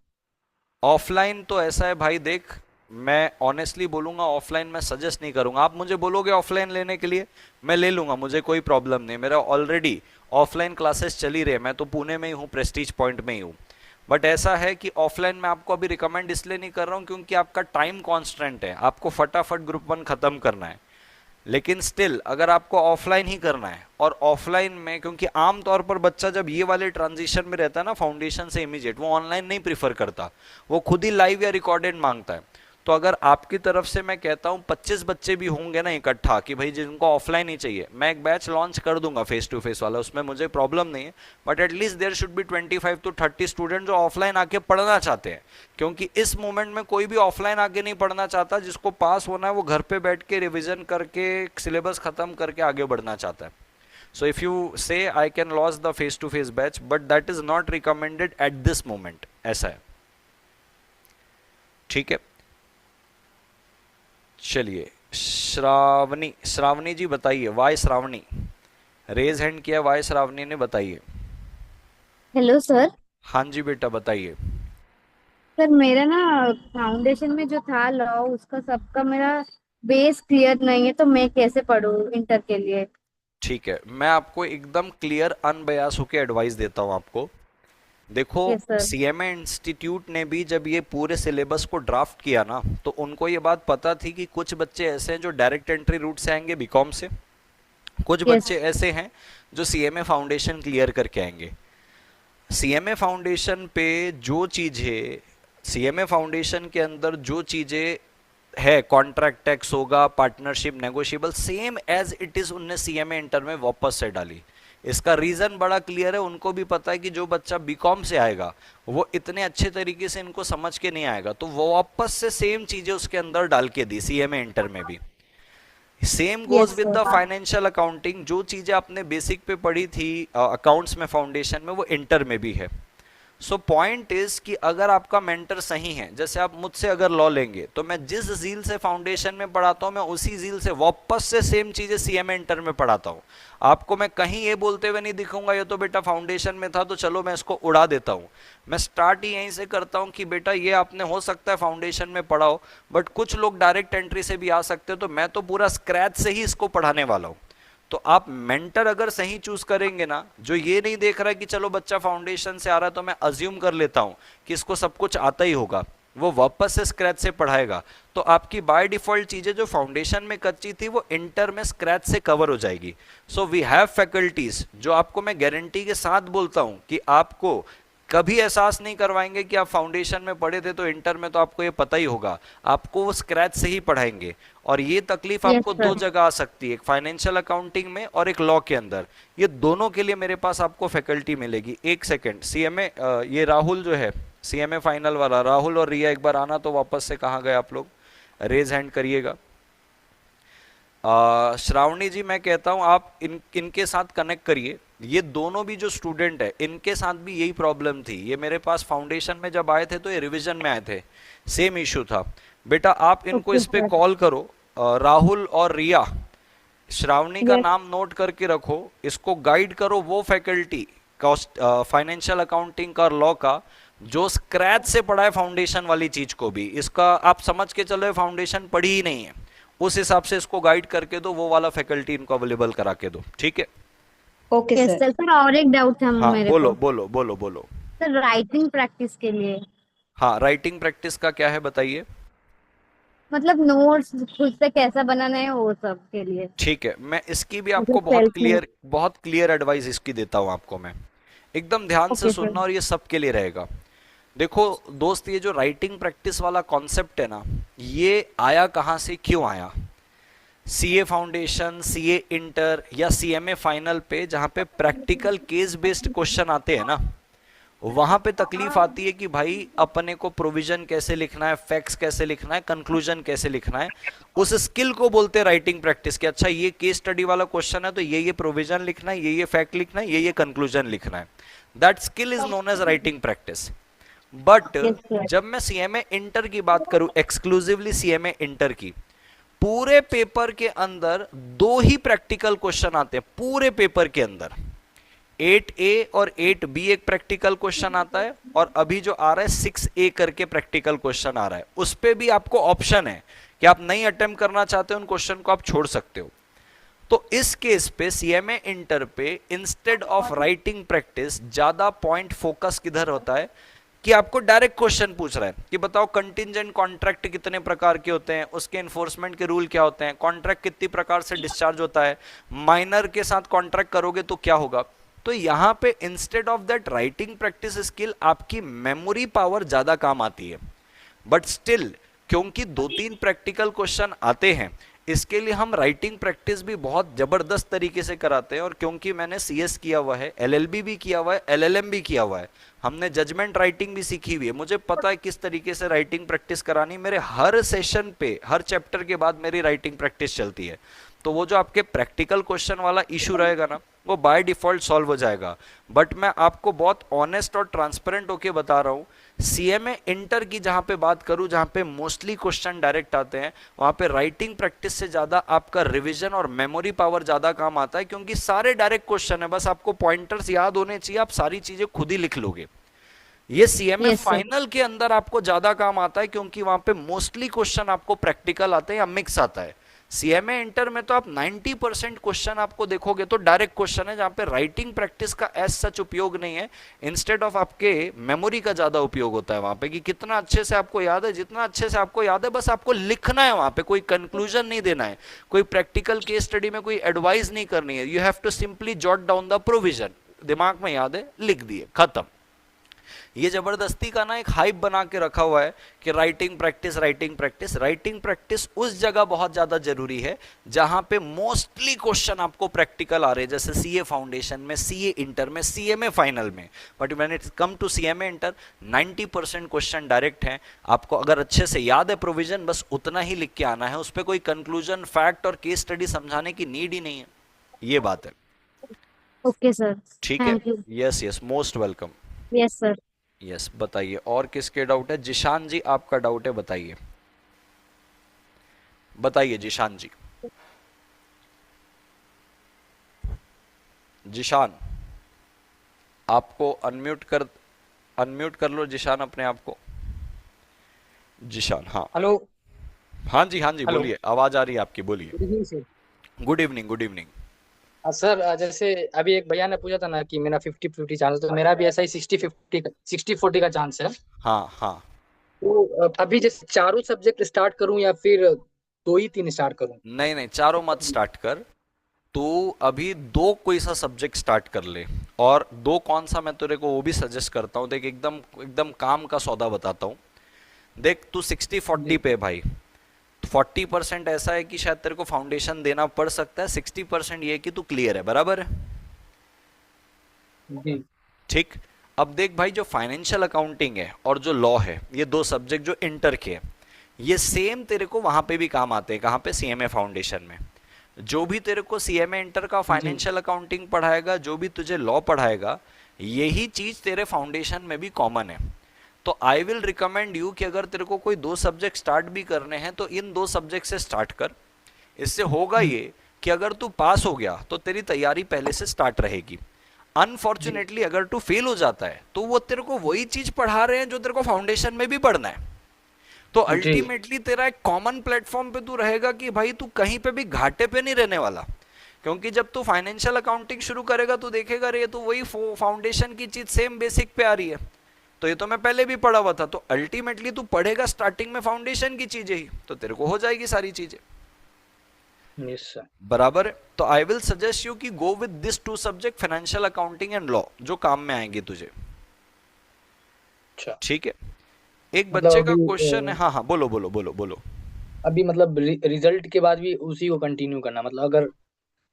ऑफलाइन तो ऐसा है भाई, देख मैं ऑनेस्टली बोलूंगा ऑफलाइन मैं सजेस्ट नहीं करूंगा। आप मुझे बोलोगे ऑफलाइन लेने के लिए, मैं ले लूंगा, मुझे कोई प्रॉब्लम नहीं। मेरा ऑलरेडी ऑफलाइन क्लासेस चली रही है, मैं तो पुणे में ही हूँ, प्रेस्टीज पॉइंट में ही हूँ। बट ऐसा है कि ऑफलाइन में आपको अभी रिकमेंड इसलिए नहीं कर रहा हूँ क्योंकि आपका टाइम कॉन्स्टेंट है, आपको फटाफट ग्रुप 1 खत्म करना है। लेकिन स्टिल अगर आपको ऑफलाइन ही करना है, और ऑफलाइन में क्योंकि आमतौर पर बच्चा जब ये वाले ट्रांजिशन में रहता है ना फाउंडेशन से इमीडिएट, वो ऑनलाइन नहीं प्रीफर करता, वो खुद ही लाइव या रिकॉर्डेड मांगता है। तो अगर आपकी तरफ से मैं कहता हूँ 25 बच्चे भी होंगे ना इकट्ठा कि भाई जिनको ऑफलाइन ही चाहिए, मैं एक बैच लॉन्च कर दूंगा फेस टू फेस वाला, उसमें मुझे प्रॉब्लम नहीं है। But at least there should be 25 to 30 student जो ऑफलाइन आके पढ़ना चाहते हैं, क्योंकि इस मोमेंट में कोई भी ऑफलाइन आके नहीं पढ़ना चाहता। जिसको पास होना है वो घर पे बैठ के रिविजन करके सिलेबस खत्म करके आगे बढ़ना चाहता है। सो if you say I can launch the face to face batch, but that is not recommended at this moment, ऐसा है, ठीक है। चलिए श्रावणी, श्रावणी जी बताइए। वाई श्रावणी, रेज हैंड किया वाई श्रावणी ने, बताइए। Hello sir. हाँ जी बेटा बताइए। सर मेरा ना फाउंडेशन में जो था लॉ, उसका सबका मेरा बेस क्लियर नहीं है, तो मैं कैसे पढूं इंटर के लिए? ठीक है, मैं आपको एकदम क्लियर अनबयास होकर एडवाइस देता हूँ आपको। देखो यस सर। सीएमए इंस्टीट्यूट ने भी जब ये पूरे सिलेबस को ड्राफ्ट किया ना, तो उनको ये बात पता थी कि कुछ बच्चे ऐसे हैं जो डायरेक्ट एंट्री रूट से आएंगे बीकॉम से, कुछ यस। बच्चे ऐसे हैं जो सीएमए फाउंडेशन क्लियर करके आएंगे। सीएमए फाउंडेशन पे जो चीजें, सीएमए फाउंडेशन के अंदर जो चीजें है, कॉन्ट्रैक्ट टैक्स होगा, partnership negotiable, same as it is उनने सीएमए इंटर में वापस से डाली। इसका रीजन बड़ा क्लियर है, उनको भी पता है कि जो बच्चा बीकॉम से आएगा वो इतने अच्छे तरीके से इनको समझ के नहीं आएगा, तो वो वापस से सेम चीजें उसके अंदर डाल के दी सीएमए इंटर में भी। Same goes Yes, with sir. The financial accounting, जो चीजें आपने बेसिक पे पढ़ी थी अकाउंट्स में फाउंडेशन में, वो इंटर में भी है। सो पॉइंट इज कि अगर आपका मेंटर सही है, जैसे आप मुझसे अगर लॉ लेंगे तो मैं जिस जील से फाउंडेशन में पढ़ाता हूं, मैं उसी जील से वापस से सेम चीजें सीएमए इंटर में पढ़ाता हूं। आपको मैं कहीं ये बोलते हुए नहीं दिखूंगा ये तो बेटा फाउंडेशन में था तो चलो मैं इसको उड़ा देता हूं। मैं स्टार्ट ही यहीं से करता हूं कि बेटा ये आपने हो सकता है फाउंडेशन में पढ़ाओ, बट कुछ लोग डायरेक्ट एंट्री से भी आ सकते हो, तो मैं तो पूरा स्क्रैच से ही इसको पढ़ाने वाला हूं। तो आप मेंटर अगर सही चूज करेंगे ना, जो ये नहीं देख रहा है कि चलो बच्चा फाउंडेशन से आ रहा है तो मैं अज्यूम कर लेता हूं कि इसको सब कुछ आता ही होगा, वो वापस से स्क्रैच से पढ़ाएगा, तो आपकी बाय डिफॉल्ट चीजें जो फाउंडेशन में कच्ची थी वो इंटर में स्क्रैच से कवर हो जाएगी। सो वी हैव फैकल्टीज जो आपको मैं गारंटी के साथ बोलता हूं कि आपको कभी एहसास नहीं करवाएंगे कि आप फाउंडेशन में पढ़े थे तो इंटर में तो आपको ये पता ही होगा, आपको वो स्क्रैच से ही पढ़ाएंगे। और ये तकलीफ Yes, आपको sir. दो जगह आ सकती है, एक फाइनेंशियल अकाउंटिंग में और एक लॉ के अंदर। ये दोनों के लिए मेरे पास आपको फैकल्टी मिलेगी। एक सेकंड, सीएमए ये राहुल जो है सीएमए फाइनल वाला, राहुल और रिया एक बार आना तो वापस से, कहाँ गए आप लोग? रेज हैंड करिएगा। श्रावणी जी मैं कहता हूं आप इनके साथ कनेक्ट करिए। ये दोनों भी जो स्टूडेंट है इनके साथ भी यही प्रॉब्लम थी, ये मेरे पास फाउंडेशन में जब आए थे तो ये रिवीजन में आए थे, सेम इशू था। बेटा आप इनको Okay, इस पे sir. कॉल करो, राहुल और रिया, श्रावणी का Yes. नाम नोट करके रखो, इसको गाइड करो वो फैकल्टी कॉस्ट फाइनेंशियल अकाउंटिंग का, लॉ का, जो स्क्रैच से पढ़ा है फाउंडेशन वाली चीज को भी। इसका आप समझ के चलो फाउंडेशन पढ़ी ही नहीं है, उस हिसाब से इसको गाइड करके दो, वो वाला फैकल्टी इनको अवेलेबल करा के दो, ठीक है? Okay yes sir. Sir. Sir और एक डाउट था हाँ मेरे बोलो को बोलो बोलो बोलो। सर, राइटिंग प्रैक्टिस के लिए, हाँ राइटिंग प्रैक्टिस का क्या है बताइए। मतलब नोट्स खुद से कैसा बनाना है वो सब के लिए, ठीक है, मैं इसकी भी मतलब आपको सेल्फ में। बहुत क्लियर एडवाइस इसकी देता हूँ आपको मैं। एकदम ध्यान से ओके सर। सुनना और ये सबके लिए रहेगा। देखो दोस्त, ये जो राइटिंग प्रैक्टिस वाला कॉन्सेप्ट है ना, ये आया कहाँ से, क्यों आया? सीए फाउंडेशन, सीए इंटर या सीएमए फाइनल पे जहाँ पे प्रैक्टिकल केस बेस्ड क्वेश्चन आते हैं ना, वहां पे तकलीफ आती है कि भाई अपने को प्रोविजन कैसे लिखना है, फैक्ट्स कैसे लिखना है, कंक्लूजन कैसे लिखना है। उस स्किल को बोलते हैं राइटिंग प्रैक्टिस के। अच्छा ये केस स्टडी वाला क्वेश्चन है तो ये प्रोविजन लिखना है, ये फैक्ट लिखना है, ये कंक्लूजन लिखना है। That skill is known as writing practice. But Yes, sir. जब मैं सीएमए इंटर की बात करूं, एक्सक्लूसिवली सीएमए इंटर की, पूरे पेपर के अंदर 2 ही प्रैक्टिकल क्वेश्चन आते हैं पूरे पेपर के अंदर। 8A और 8B एक प्रैक्टिकल क्वेश्चन आता है, और अभी जो आ रहा है 6A करके प्रैक्टिकल क्वेश्चन आ रहा है। उस पे भी आपको ऑप्शन है कि आप नहीं अटेम्प्ट करना चाहते हो, उन क्वेश्चन को आप छोड़ सकते हो। तो इस केस पे सीएमए इंटर पे इंस्टेड ऑफ राइटिंग प्रैक्टिस ज्यादा पॉइंट फोकस किधर होता है कि आपको डायरेक्ट क्वेश्चन पूछ रहा है कि बताओ कंटिंजेंट कॉन्ट्रैक्ट कितने प्रकार के होते हैं, उसके इन्फोर्समेंट के रूल क्या होते हैं, कॉन्ट्रैक्ट कितनी प्रकार से डिस्चार्ज होता है, माइनर के साथ कॉन्ट्रैक्ट करोगे तो क्या होगा। तो यहां पे instead of that writing practice skill आपकी मेमोरी पावर ज्यादा काम आती है। बट स्टिल क्योंकि 2-3 प्रैक्टिकल क्वेश्चन आते हैं, इसके लिए हम राइटिंग प्रैक्टिस भी बहुत जबरदस्त तरीके से कराते हैं। और क्योंकि मैंने सीएस किया हुआ है, एलएलबी भी किया हुआ है, एलएलएम भी किया हुआ है, हमने जजमेंट राइटिंग भी सीखी हुई है, मुझे पता है किस तरीके से राइटिंग प्रैक्टिस करानी। मेरे हर सेशन पे, हर चैप्टर के बाद मेरी राइटिंग प्रैक्टिस चलती है। तो वो जो आपके प्रैक्टिकल क्वेश्चन वाला इशू रहेगा ना, वो बाय डिफॉल्ट सॉल्व हो जाएगा। बट मैं आपको बहुत ऑनेस्ट और ट्रांसपेरेंट होके बता रहा हूँ, सीएमए इंटर की जहां पे बात करूं, जहां पे मोस्टली क्वेश्चन डायरेक्ट आते हैं, वहां पे राइटिंग प्रैक्टिस से ज्यादा आपका रिवीजन और मेमोरी पावर ज्यादा काम आता है, क्योंकि सारे डायरेक्ट क्वेश्चन है, बस आपको पॉइंटर्स याद होने चाहिए, आप सारी चीजें खुद ही लिख लोगे। ये सीएमए Yes, sir. फाइनल के अंदर आपको ज्यादा काम आता है, क्योंकि वहां पे मोस्टली क्वेश्चन आपको प्रैक्टिकल आते हैं या मिक्स आता है। सीएमए इंटर में तो आप 90% क्वेश्चन आपको देखोगे तो डायरेक्ट क्वेश्चन है, जहां पे राइटिंग प्रैक्टिस का एज सच उपयोग नहीं है। इंस्टेड ऑफ आपके मेमोरी का ज्यादा उपयोग होता है वहां पे, कि कितना अच्छे से आपको याद है, जितना अच्छे से आपको याद है बस आपको लिखना है, वहां पे कोई कंक्लूजन नहीं देना है, कोई प्रैक्टिकल केस स्टडी में कोई एडवाइस नहीं करनी है। You have to simply jot down the provision, दिमाग में याद है, लिख दिए, खत्म। ये जबरदस्ती का ना एक हाइप बना के रखा हुआ है कि writing practice, writing practice. Writing practice उस जगह बहुत ज्यादा जरूरी है जहां पे मोस्टली क्वेश्चन आपको प्रैक्टिकल आ रहे हैं, जैसे सीए फाउंडेशन में, सीए इंटर में, सीएमए फाइनल में। But when it come to CMA inter 90% question direct हैं। आपको अगर अच्छे से याद है प्रोविजन, बस उतना ही लिख के आना है, उस पर कोई कंक्लूजन, फैक्ट और केस स्टडी समझाने की नीड ही नहीं है। ये बात है, ओके सर। ठीक है? Thank you. Yes yes, most welcome. Yes sir. Yes बताइए, और किसके डाउट है? जिशान जी आपका डाउट है, बताइए बताइए जिशान जी। जिशान आपको अनम्यूट कर लो जिशान अपने आप को। जिशान, हाँ हेलो। हाँ जी हेलो। हेलो। बोलिए, आवाज आ रही है आपकी, बोलिए। Good evening sir. Good evening, good evening. Sir जैसे अभी एक भैया ने पूछा था ना कि मेरा 50-50 चांस, तो मेरा भी ऐसा ही 60-40 का चांस है। हाँ हाँ, तो अभी जैसे चारों सब्जेक्ट स्टार्ट करूं या फिर 2 ही 3 स्टार्ट करूं? नहीं नहीं, चारों मत स्टार्ट कर, तो अभी 2 कोई सा सब्जेक्ट स्टार्ट कर ले। और 2 कौन सा, मैं तेरे को वो भी सजेस्ट करता हूँ। देख एकदम एकदम काम का सौदा बताता हूँ। देख तू 60-40 पे है भाई, 40% ऐसा है कि शायद तेरे को फाउंडेशन देना पड़ सकता है, 60% ये है कि तू क्लियर है, बराबर है? जी। ठीक। अब देख भाई, जो फाइनेंशियल अकाउंटिंग है और जो लॉ है, ये 2 सब्जेक्ट जो इंटर के हैं, ये सेम तेरे को वहां पे भी काम आते हैं। कहाँ पे? सीएमए फाउंडेशन में। जो भी तेरे को सीएमए इंटर का फाइनेंशियल अकाउंटिंग पढ़ाएगा, जो भी तुझे लॉ पढ़ाएगा, यही चीज तेरे फाउंडेशन में भी कॉमन है। तो आई विल रिकमेंड यू कि अगर तेरे को कोई 2 सब्जेक्ट स्टार्ट भी करने हैं तो इन 2 सब्जेक्ट से स्टार्ट कर। इससे होगा ये कि अगर तू पास हो गया तो तेरी तैयारी पहले से स्टार्ट रहेगी। अनफॉर्चुनेटली अगर तू फेल हो जाता है तो वो तेरे को वही चीज पढ़ा रहे हैं जो तेरे को फाउंडेशन में भी पढ़ना है। तो जी अल्टीमेटली तेरा एक कॉमन प्लेटफॉर्म पे तू रहेगा कि भाई तू कहीं पे भी घाटे पे नहीं रहने वाला। क्योंकि जब तू फाइनेंशियल अकाउंटिंग शुरू करेगा तो देखेगा रे ये तो वही फाउंडेशन की चीज सेम बेसिक पे आ रही है, तो ये तो मैं पहले भी पढ़ा हुआ था। तो अल्टीमेटली तू पढ़ेगा स्टार्टिंग में फाउंडेशन की चीजें ही, तो तेरे को हो जाएगी सारी चीजें। Yes sir. बराबर है। तो आई विल सजेस्ट यू कि go with this two subject, financial accounting and law, जो काम में आएंगे तुझे। अच्छा, ठीक है। एक मतलब बच्चे का अभी क्वेश्चन है, हाँ हाँ बोलो बोलो बोलो बोलो। अभी मतलब रिजल्ट के बाद भी उसी को कंटिन्यू करना, मतलब अगर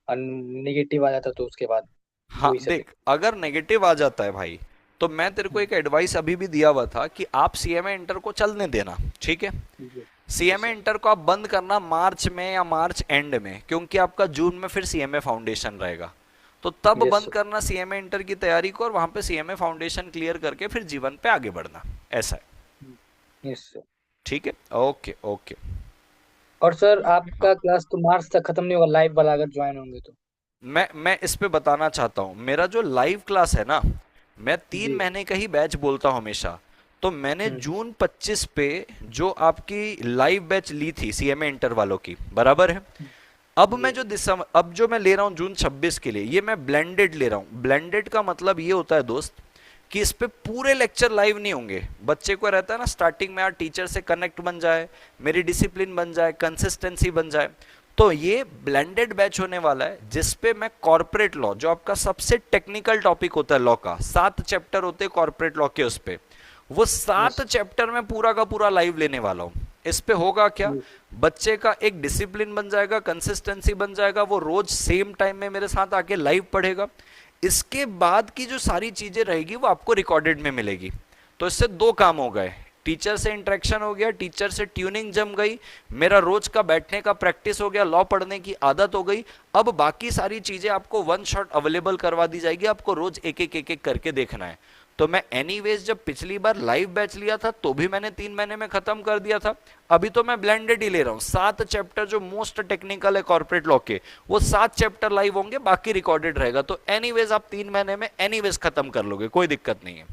नेगेटिव आ जाता तो उसके बाद हाँ वही सब्जेक्ट। देख, अगर नेगेटिव आ जाता है भाई, तो मैं तेरे को एक एडवाइस अभी भी दिया हुआ था कि आप सीएमए इंटर को चलने देना। ठीक है। जी सीएमए सर। इंटर को आप बंद करना मार्च में या मार्च एंड में, क्योंकि आपका जून में फिर सीएमए फाउंडेशन रहेगा। तो तब यस बंद सर। करना सीएमए इंटर की तैयारी को, और वहां पे सीएमए फाउंडेशन क्लियर करके फिर जीवन पे आगे बढ़ना, ऐसा है। Yes sir. ठीक है। Okay okay. और सर हाँ आपका क्लास तो मार्च तक खत्म नहीं होगा, लाइव वाला अगर ज्वाइन होंगे तो। मैं इस पे बताना चाहता हूँ, मेरा जो लाइव क्लास है ना, मैं 3 महीने का ही बैच बोलता हूँ हमेशा। तो मैंने जून 25 पे जो आपकी लाइव बैच ली थी सीएमए इंटर वालों की, बराबर है। अब मैं जो दिसंबर, अब जो मैं ले रहा हूँ जून 26 के लिए, ये मैं ब्लेंडेड ले रहा हूँ। ब्लेंडेड का मतलब ये होता है दोस्त कि इस पे पूरे लेक्चर लाइव नहीं होंगे। बच्चे को रहता है ना स्टार्टिंग में यार टीचर से कनेक्ट बन जाए, मेरी डिसिप्लिन बन जाए, कंसिस्टेंसी बन जाए। तो ये ब्लेंडेड बैच होने वाला है, जिसपे मैं कॉर्पोरेट लॉ, जो आपका सबसे टेक्निकल टॉपिक होता है लॉ का, 7 चैप्टर होते हैं कॉर्पोरेट लॉ के, उस पे वो 7 चैप्टर में पूरा का पूरा लाइव लेने वाला हूँ। इस पे होगा क्या, बच्चे का एक डिसिप्लिन बन जाएगा, कंसिस्टेंसी बन जाएगा, वो रोज सेम टाइम में मेरे साथ आके लाइव पढ़ेगा। इसके बाद की जो सारी चीजें रहेगी वो आपको रिकॉर्डेड में मिलेगी। तो इससे 2 काम हो गए, टीचर से इंटरेक्शन हो गया, टीचर से ट्यूनिंग जम गई, मेरा रोज का बैठने का प्रैक्टिस हो गया, लॉ पढ़ने की आदत हो गई। अब बाकी सारी चीजें आपको वन शॉट अवेलेबल करवा दी जाएगी, आपको रोज एक एक करके देखना है। तो मैं एनीवेज जब पिछली बार लाइव बैच लिया था तो भी मैंने 3 महीने में खत्म कर दिया था। अभी तो मैं ब्लेंडेड ही ले रहा हूँ। 7 चैप्टर जो मोस्ट टेक्निकल है कॉर्पोरेट लॉ के, वो 7 चैप्टर लाइव होंगे, बाकी रिकॉर्डेड रहेगा। तो एनीवेज आप 3 महीने में एनीवेज खत्म कर लोगे, कोई दिक्कत नहीं है।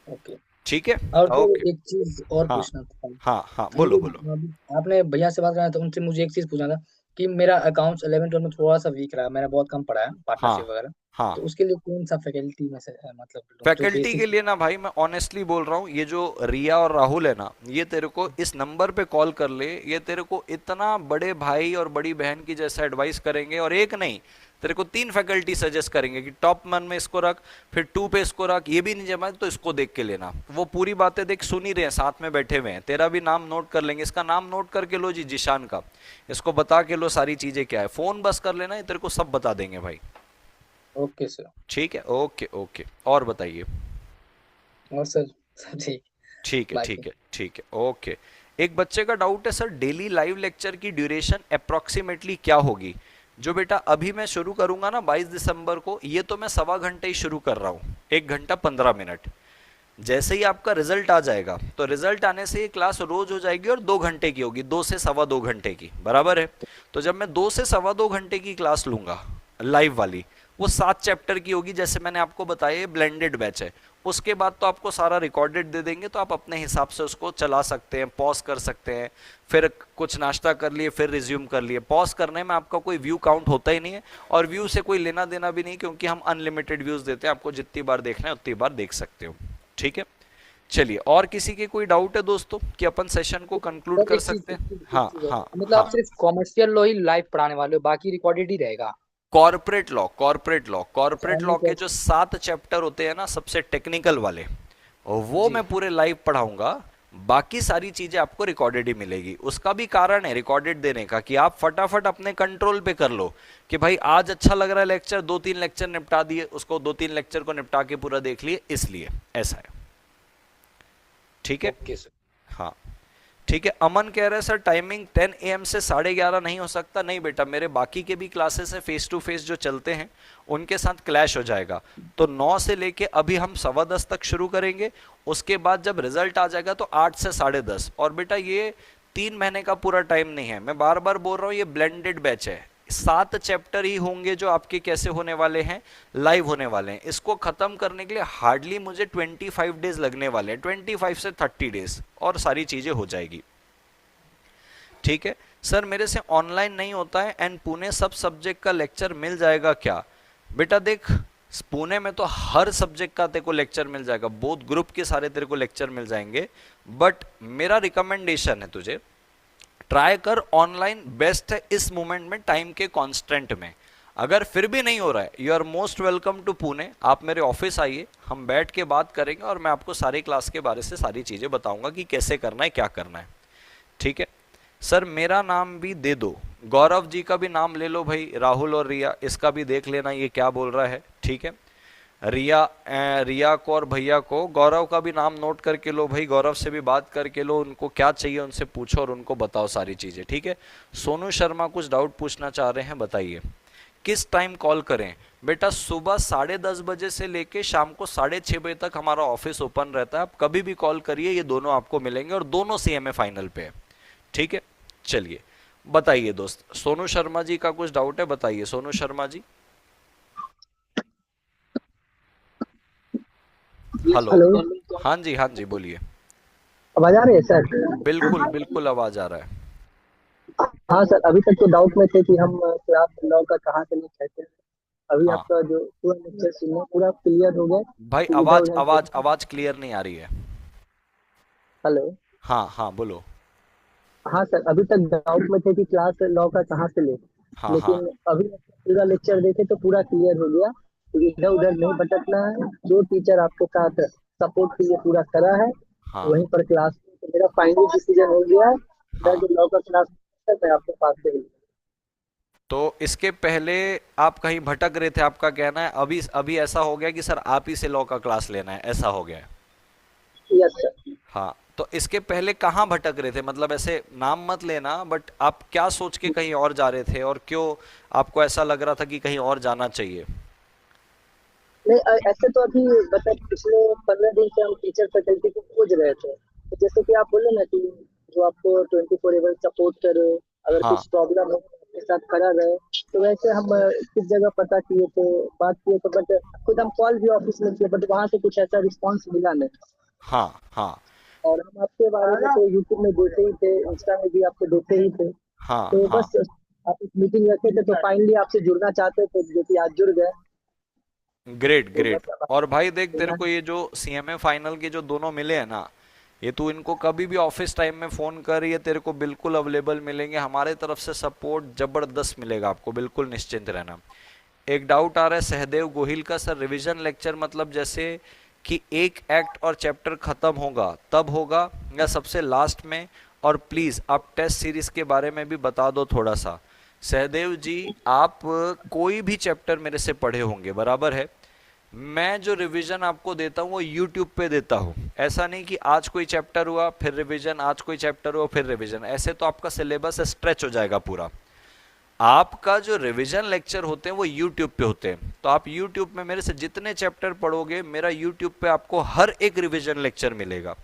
ओके। ठीक है। और तो ओके। एक चीज और हाँ पूछना था। हाँ हाँ बोलो बोलो। आपने भैया से बात करना था, उनसे मुझे एक चीज पूछना था कि मेरा अकाउंट्स 11 12 में थोड़ा सा वीक रहा, मैंने बहुत कम पढ़ा है पार्टनरशिप हाँ वगैरह। हाँ। तो उसके लिए कौन सा फैकल्टी में से मतलब लूं, जो फैकल्टी बेसिक। के लिए ना भाई, मैं ऑनेस्टली बोल रहा हूँ, ये जो रिया और राहुल है ना, ये तेरे को इस नंबर पे कॉल कर ले, ये तेरे को इतना बड़े भाई और बड़ी बहन की जैसा एडवाइस करेंगे। और एक नहीं, तेरे को 3 फैकल्टी सजेस्ट करेंगे कि टॉप 1 में इसको रख, फिर 2 पे इसको रख, ये भी नहीं जमा तो इसको देख के लेना। वो पूरी बातें देख सुन ही रहे हैं, साथ में बैठे हुए हैं, तेरा भी नाम नोट कर लेंगे। इसका नाम नोट करके लो जी, जिशान का, इसको बता के लो सारी चीजें क्या है, फोन बस कर लेना, ये तेरे को सब बता देंगे भाई। Okay sir. ठीक है। Okay okay. और बताइए। और सर सब ठीक। ठीक है बाकी ठीक है ठीक है। ओके। एक बच्चे का डाउट है सर, डेली लाइव लेक्चर की ड्यूरेशन अप्रोक्सीमेटली क्या होगी। जो बेटा अभी मैं शुरू करूंगा ना 22 दिसंबर को, ये तो मैं 1.25 घंटे ही शुरू कर रहा हूँ, 1 घंटा 15 मिनट। जैसे ही आपका रिजल्ट आ जाएगा, तो रिजल्ट आने से ये क्लास रोज हो जाएगी और 2 घंटे की होगी, 2 से 2.25 घंटे की, बराबर है। तो जब मैं 2 से 2.25 घंटे की क्लास लूंगा लाइव वाली, वो 7 चैप्टर की होगी, जैसे मैंने आपको बताया ये ब्लेंडेड बैच है। उसके बाद तो आपको सारा रिकॉर्डेड दे देंगे, तो आप अपने हिसाब से उसको चला सकते हैं, पॉज कर सकते हैं, फिर कुछ नाश्ता कर लिए, फिर रिज्यूम कर लिए। पॉज करने में आपका कोई व्यू काउंट होता ही नहीं है, और व्यू से कोई लेना देना भी नहीं, क्योंकि हम अनलिमिटेड व्यूज देते हैं, आपको जितनी बार देखना है उतनी बार देख सकते हो। ठीक है। चलिए, और किसी के कोई डाउट है दोस्तों कि अपन सेशन को कंक्लूड कर सकते हैं। हाँ हाँ मतलब हाँ। आप सिर्फ कॉमर्शियल लॉ ही लाइव पढ़ाने वाले हो, बाकी रिकॉर्डेड ही रहेगा। Corporate law, corporate law, corporate law के यानी जो 7 चैप्टर होते हैं ना, सबसे टेक्निकल वाले, वो जी मैं पूरे लाइव पढ़ाऊंगा। बाकी सारी चीजें आपको रिकॉर्डेड ही मिलेगी। उसका भी कारण है रिकॉर्डेड देने का, कि आप फटाफट अपने कंट्रोल पे कर लो कि भाई आज अच्छा लग रहा है लेक्चर, 2-3 लेक्चर निपटा दिए, उसको 2-3 लेक्चर को निपटा के पूरा देख लिए, इसलिए ऐसा है। ठीक है। Okay sir. हाँ ठीक है। अमन कह रहा है सर टाइमिंग 10 AM से 11:30 नहीं हो सकता। नहीं बेटा, मेरे बाकी के भी क्लासेस हैं फेस टू फेस जो चलते हैं, उनके साथ क्लैश हो जाएगा। तो 9 से लेके अभी हम 10:15 तक शुरू करेंगे, उसके बाद जब रिजल्ट आ जाएगा तो 8 से 10:30। और बेटा ये 3 महीने का पूरा टाइम नहीं है, मैं बार बार बोल रहा हूँ, ये ब्लेंडेड बैच है। 7 चैप्टर ही होंगे जो आपके कैसे होने वाले हैं, लाइव होने वाले हैं। इसको खत्म करने के लिए हार्डली मुझे 25 डेज लगने वाले हैं, 25 से 30 डेज, और सारी चीजें हो जाएगी। ठीक है सर, मेरे से ऑनलाइन नहीं होता है एंड पुणे सब सब्जेक्ट का लेक्चर मिल जाएगा क्या? बेटा देख, पुणे में तो हर सब्जेक्ट का तेरे को लेक्चर मिल जाएगा, बोथ ग्रुप के सारे तेरे को लेक्चर मिल जाएंगे। बट मेरा रिकमेंडेशन है, तुझे ट्राई कर, ऑनलाइन बेस्ट है इस मोमेंट में, टाइम के कांस्टेंट में। अगर फिर भी नहीं हो रहा है, you are most welcome to Pune. आप मेरे ऑफिस आइए, हम बैठ के बात करेंगे और मैं आपको सारी क्लास के बारे से सारी चीजें बताऊंगा कि कैसे करना है, क्या करना है। ठीक है सर, मेरा नाम भी दे दो, गौरव जी का भी नाम ले लो भाई, राहुल और रिया, इसका भी देख लेना ये क्या बोल रहा है। ठीक है, रिया को और भैया को, गौरव का भी नाम नोट करके लो भाई, गौरव से भी बात करके लो, उनको क्या चाहिए उनसे पूछो और उनको बताओ सारी चीजें। ठीक है, सोनू शर्मा कुछ डाउट पूछना चाह रहे हैं, बताइए किस टाइम कॉल करें? बेटा सुबह 10:30 बजे से लेके शाम को 6:30 बजे तक हमारा ऑफिस ओपन रहता है, आप कभी भी कॉल करिए, ये दोनों आपको मिलेंगे और दोनों CMA फाइनल पे है। ठीक है, चलिए बताइए दोस्त, सोनू शर्मा जी का कुछ डाउट है, बताइए सोनू शर्मा जी। हेलो, हाँ जी हाँ जी बोलिए। आवाज आ रही है सर? बिल्कुल बिल्कुल आवाज आ रहा है। हाँ सर, अभी तक तो डाउट में थे कि हम क्लास लॉ का कहाँ से लें, कैसे। अभी हाँ आपका जो पूरा लेक्चर सुनना पूरा क्लियर हो गया। भाई, सुविधा हो आवाज जाए आवाज आवाज क्लियर नहीं आ रही है। हेलो। हाँ हाँ बोलो। हाँ सर, अभी तक डाउट में थे कि क्लास लॉ का कहाँ से लें, हाँ हाँ लेकिन अभी पूरा लेक्चर देखे तो पूरा क्लियर हो गया। तो इधर उधर नहीं भटकना है, जो टीचर आपके साथ सपोर्ट के लिए पूरा करा है हाँ वहीं पर क्लास। तो मेरा फाइनल डिसीजन हो गया है, हाँ। जो लॉ का क्लास मैं आपके पास से ही। तो इसके पहले आप कहीं भटक रहे थे, आपका कहना है, अभी अभी ऐसा हो गया कि सर आप ही से लॉ का क्लास लेना है, ऐसा हो गया है? Yes sir. हाँ, तो इसके पहले कहाँ भटक रहे थे? मतलब ऐसे नाम मत लेना, बट आप क्या सोच के कहीं और जा रहे थे और क्यों आपको ऐसा लग रहा था कि कहीं और जाना चाहिए? नहीं, ऐसे तो अभी बता, पिछले 15 दिन से हम टीचर फैकल्टी को खोज रहे थे। तो जैसे कि आप बोले ना कि जो आपको 24/7 सपोर्ट करे, अगर हाँ कुछ प्रॉब्लम हो आपके साथ खड़ा रहे, तो वैसे हम किस जगह पता किए थे, बात किए थे, बट खुद हम कॉल भी ऑफिस में किए, बट वहां से कुछ ऐसा रिस्पॉन्स मिला नहीं। हाँ हाँ और हम आपके बारे में तो यूट्यूब में देखे ही थे, इंस्टा में भी आपको देखे ही थे। हाँ तो हाँ। बस आप इस मीटिंग रखे थे, तो फाइनली आपसे जुड़ना चाहते थे, जो कि आज जुड़ गए। ग्रेट तो ग्रेट। बस और भाई देख, तेरे को ये जो CMA फाइनल के जो दोनों मिले हैं ना, ये तू इनको कभी भी ऑफिस टाइम में फोन कर, ये तेरे को बिल्कुल अवेलेबल मिलेंगे, हमारे तरफ से सपोर्ट जबरदस्त मिलेगा आपको, बिल्कुल निश्चिंत रहना। एक डाउट आ रहा है सहदेव गोहिल का, सर रिवीजन लेक्चर मतलब जैसे कि एक एक्ट और चैप्टर खत्म होगा तब होगा या सबसे लास्ट में? और प्लीज आप टेस्ट सीरीज के बारे में भी बता दो थोड़ा सा। सहदेव जी, आप कोई भी चैप्टर मेरे से पढ़े होंगे, बराबर है, मैं जो रिवीजन आपको देता हूँ वो यूट्यूब पे देता हूँ। ऐसा नहीं कि आज कोई चैप्टर हुआ फिर रिवीजन, आज कोई चैप्टर हुआ फिर रिवीजन, ऐसे तो आपका सिलेबस स्ट्रेच हो जाएगा पूरा। आपका जो रिवीजन लेक्चर होते हैं वो यूट्यूब पे होते हैं, तो आप यूट्यूब में मेरे से जितने चैप्टर पढ़ोगे, मेरा यूट्यूब पे आपको हर एक रिवीजन लेक्चर मिलेगा।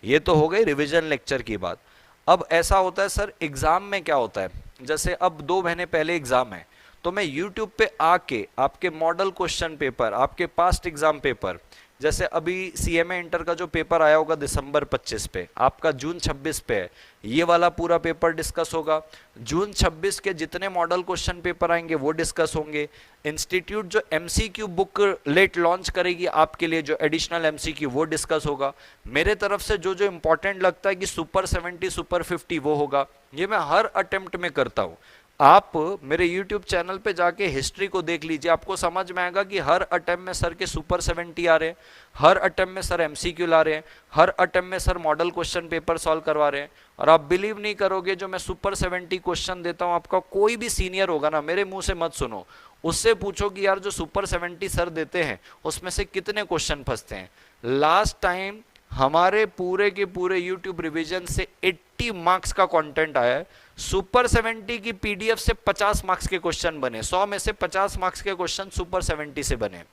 ये तो हो गई रिवीजन लेक्चर की बात। अब ऐसा होता है सर, एग्जाम में क्या होता है, जैसे अब 2 महीने पहले एग्जाम है, तो मैं YouTube पे आके आपके मॉडल क्वेश्चन पेपर, आपके पास्ट एग्जाम पेपर, जैसे अभी CMA इंटर का जो पेपर आया होगा दिसंबर 25 पे, आपका जून 26 पे है, ये वाला पूरा पेपर डिस्कस होगा। जून 26 के जितने मॉडल क्वेश्चन पेपर आएंगे वो डिस्कस होंगे। इंस्टीट्यूट जो MCQ बुक लेट लॉन्च करेगी आपके लिए, जो एडिशनल MCQ, वो डिस्कस होगा। मेरे तरफ से जो जो इंपॉर्टेंट लगता है कि सुपर 70 सुपर 50 वो होगा। ये मैं हर अटेम्प्ट में करता हूँ। आप मेरे YouTube चैनल पे जाके हिस्ट्री को देख लीजिए, आपको समझ में आएगा कि हर अटेम्प्ट में सर के सुपर 70 आ रहे हैं, हर अटेम्प्ट में सर MCQ ला रहे हैं, हर अटेम्प्ट में sir model question paper solve करवा रहे हैं। और आप बिलीव नहीं करोगे, जो मैं सुपर 70 क्वेश्चन देता हूँ, आपका कोई भी सीनियर होगा ना, मेरे मुंह से मत सुनो, उससे पूछो कि यार जो सुपर 70 सर देते हैं उसमें से कितने क्वेश्चन फंसते हैं। लास्ट टाइम हमारे पूरे के पूरे YouTube रिवीजन से 80 मार्क्स का कंटेंट आया है। सुपर 70 की PDF से 50 मार्क्स के क्वेश्चन बने, 100 में से 50 मार्क्स के क्वेश्चन सुपर 70 से बने।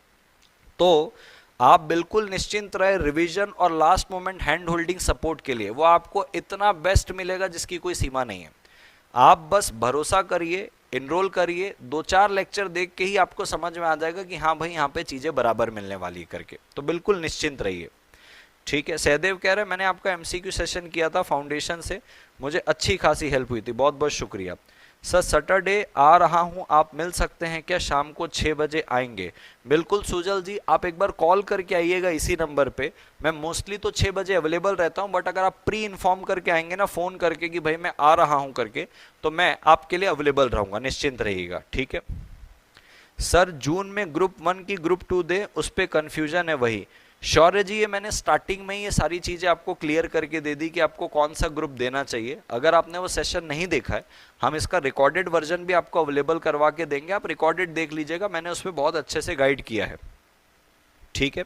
तो आप बिल्कुल निश्चिंत रहे रिवीजन और last moment hand holding support के लिए, वो आपको इतना बेस्ट मिलेगा जिसकी कोई सीमा नहीं है। आप बस भरोसा करिए, इनरोल करिए, 2-4 लेक्चर देख के ही आपको समझ में आ जाएगा कि हाँ भाई यहाँ पे चीजें बराबर मिलने वाली करके, तो बिल्कुल निश्चिंत रहिए। ठीक है, सहदेव कह रहे हैं मैंने आपका एमसीक्यू सेशन किया था फाउंडेशन से, मुझे अच्छी खासी हेल्प हुई थी, बहुत बहुत शुक्रिया। सर सैटरडे आ रहा हूं, आप मिल सकते हैं क्या? शाम को 6 बजे आएंगे। बिल्कुल सुजल जी, आप एक बार कॉल करके आइएगा इसी नंबर पे। मैं मोस्टली तो 6 बजे अवेलेबल रहता हूं, बट अगर आप प्री इन्फॉर्म करके आएंगे ना, फोन करके कि भाई मैं आ रहा हूं करके, तो मैं आपके लिए अवेलेबल रहूंगा, निश्चिंत रहिएगा। ठीक है सर, जून में ग्रुप 1 की ग्रुप 2 दे, उस पर कंफ्यूजन है। वही शौर्य जी, ये मैंने स्टार्टिंग में ही ये सारी चीजें आपको क्लियर करके दे दी कि आपको कौन सा ग्रुप देना चाहिए। अगर आपने वो सेशन नहीं देखा है, हम इसका रिकॉर्डेड वर्जन भी आपको अवेलेबल करवा के देंगे, आप रिकॉर्डेड देख लीजिएगा, मैंने उसमें बहुत अच्छे से गाइड किया है। ठीक है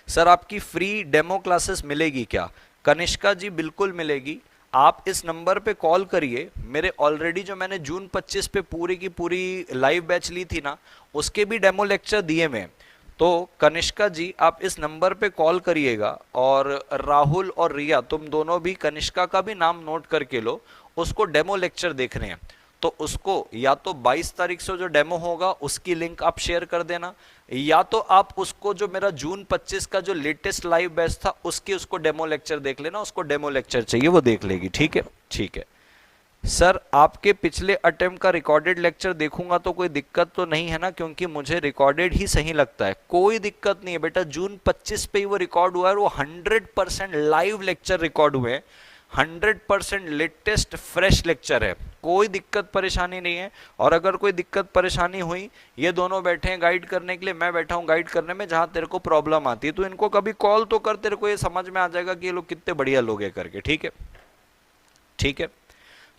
सर, आपकी फ्री डेमो क्लासेस मिलेगी क्या? कनिष्का जी बिल्कुल मिलेगी, आप इस नंबर पे कॉल करिए। मेरे ऑलरेडी जो मैंने जून 25 पे पूरी की पूरी लाइव बैच ली थी ना, उसके भी डेमो लेक्चर दिए मैं। तो कनिष्का जी आप इस नंबर पे कॉल करिएगा, और राहुल और रिया तुम दोनों भी कनिष्का का भी नाम नोट करके लो, उसको डेमो लेक्चर देखने हैं। तो उसको या तो 22 तारीख से जो डेमो होगा उसकी लिंक आप शेयर कर देना, या तो आप उसको जो मेरा जून 25 का जो लेटेस्ट लाइव बैच था उसकी उसको डेमो लेक्चर देख लेना, उसको डेमो लेक्चर चाहिए वो देख लेगी। ठीक है, ठीक है सर, आपके पिछले अटेम्प्ट का रिकॉर्डेड लेक्चर देखूंगा तो कोई दिक्कत तो नहीं है ना? क्योंकि मुझे रिकॉर्डेड ही सही लगता है। कोई दिक्कत नहीं है बेटा, जून 25 पे ही वो रिकॉर्ड हुआ है, वो 100% लाइव लेक्चर रिकॉर्ड हुए हैं, 100% लेटेस्ट फ्रेश लेक्चर है, कोई दिक्कत परेशानी नहीं है। और अगर कोई दिक्कत परेशानी हुई, ये दोनों बैठे हैं गाइड करने के लिए, मैं बैठा हूँ गाइड करने में, जहां तेरे को प्रॉब्लम आती है तो इनको कभी कॉल तो कर, तेरे को ये समझ में आ जाएगा कि ये लोग कितने बढ़िया लोग हैं करके। ठीक है, ठीक है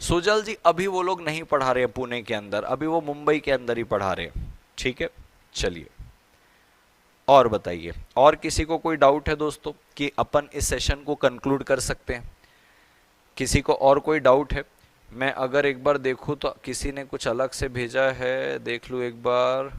सुजल जी, अभी वो लोग नहीं पढ़ा रहे हैं पुणे के अंदर, अभी वो मुंबई के अंदर ही पढ़ा रहे हैं। ठीक है, चलिए और बताइए, और किसी को कोई डाउट है दोस्तों कि अपन इस सेशन को कंक्लूड कर सकते हैं? किसी को और कोई डाउट है? मैं अगर एक बार देखूं तो किसी ने कुछ अलग से भेजा है, देख लूं एक बार।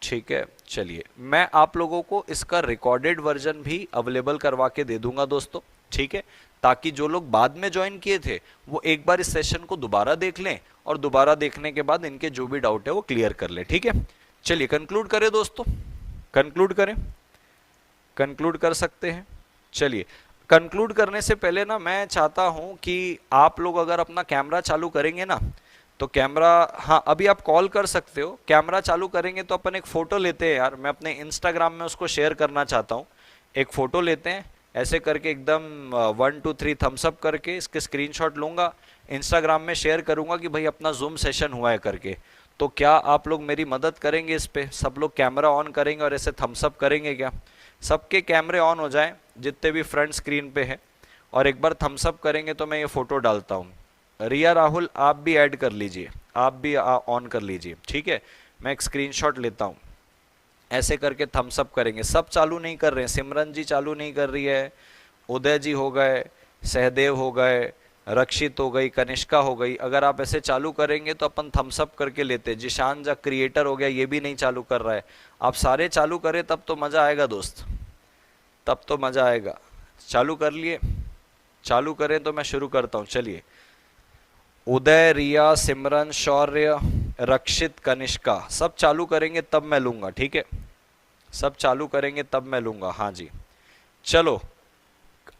ठीक है, चलिए मैं आप लोगों को इसका रिकॉर्डेड वर्जन भी अवेलेबल करवा के दे दूंगा दोस्तों। ठीक है, ताकि जो लोग बाद में ज्वाइन किए थे वो एक बार इस सेशन को दोबारा देख लें, और दोबारा देखने के बाद इनके जो भी डाउट है वो क्लियर कर लें। ठीक है, चलिए कंक्लूड करें दोस्तों, कंक्लूड करें, कंक्लूड कर सकते हैं। चलिए कंक्लूड करने से पहले ना मैं चाहता हूं कि आप लोग अगर अपना कैमरा चालू करेंगे ना, तो कैमरा, हाँ अभी आप कॉल कर सकते हो, कैमरा चालू करेंगे तो अपन एक फोटो लेते हैं यार, मैं अपने इंस्टाग्राम में उसको शेयर करना चाहता हूँ। एक फोटो लेते हैं ऐसे करके, एकदम 1 2 3 थम्स अप करके इसके स्क्रीनशॉट लूंगा, इंस्टाग्राम में शेयर करूंगा कि भाई अपना जूम सेशन हुआ है करके। तो क्या आप लोग मेरी मदद करेंगे इस पे? सब लोग कैमरा ऑन करेंगे और ऐसे थम्स अप करेंगे क्या? सबके कैमरे ऑन हो जाएं जितने भी फ्रंट स्क्रीन पे हैं, और एक बार थम्स अप करेंगे तो मैं ये फोटो डालता हूँ। रिया राहुल आप भी ऐड कर लीजिए, आप भी ऑन कर लीजिए। ठीक है, मैं एक स्क्रीनशॉट लेता हूँ, ऐसे करके थम्स अप करेंगे। सब चालू नहीं कर रहे हैं, सिमरन जी चालू नहीं कर रही है, उदय जी हो गए, सहदेव हो गए, रक्षित हो गई, कनिष्का हो गई। अगर आप ऐसे चालू करेंगे तो अपन थम्स अप करके लेते। जिशान जा क्रिएटर हो गया, ये भी नहीं चालू कर रहा है। आप सारे चालू करें तब तो मजा आएगा दोस्त, तब तो मजा आएगा। चालू कर लिए? चालू करें तो मैं शुरू करता हूँ। चलिए, उदय, रिया, सिमरन, शौर्य, रक्षित, कनिष्का, सब चालू करेंगे तब मैं लूंगा। ठीक है, सब चालू करेंगे तब मैं लूंगा। हाँ जी, चलो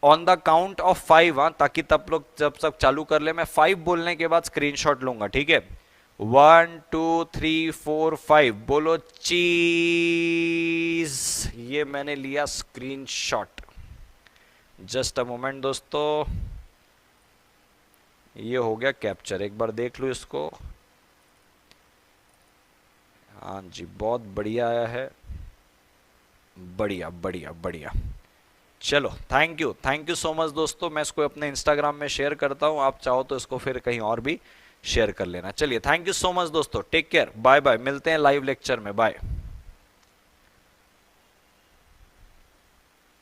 ऑन द काउंट ऑफ 5, हाँ, ताकि तब लोग जब सब चालू कर ले, मैं 5 बोलने के बाद स्क्रीनशॉट लूंगा। ठीक है, 1 2 3 4 5 बोलो चीज। ये मैंने लिया स्क्रीनशॉट, जस्ट अ मोमेंट दोस्तों, ये हो गया कैप्चर। एक बार देख लो इसको। हाँ जी, बहुत बढ़िया आया है, बढ़िया बढ़िया बढ़िया। चलो थैंक यू सो मच दोस्तों। मैं इसको अपने इंस्टाग्राम में शेयर करता हूँ, आप चाहो तो इसको फिर कहीं और भी शेयर कर लेना। चलिए थैंक यू सो मच दोस्तों, टेक केयर, बाय बाय, मिलते हैं लाइव लेक्चर में, बाय।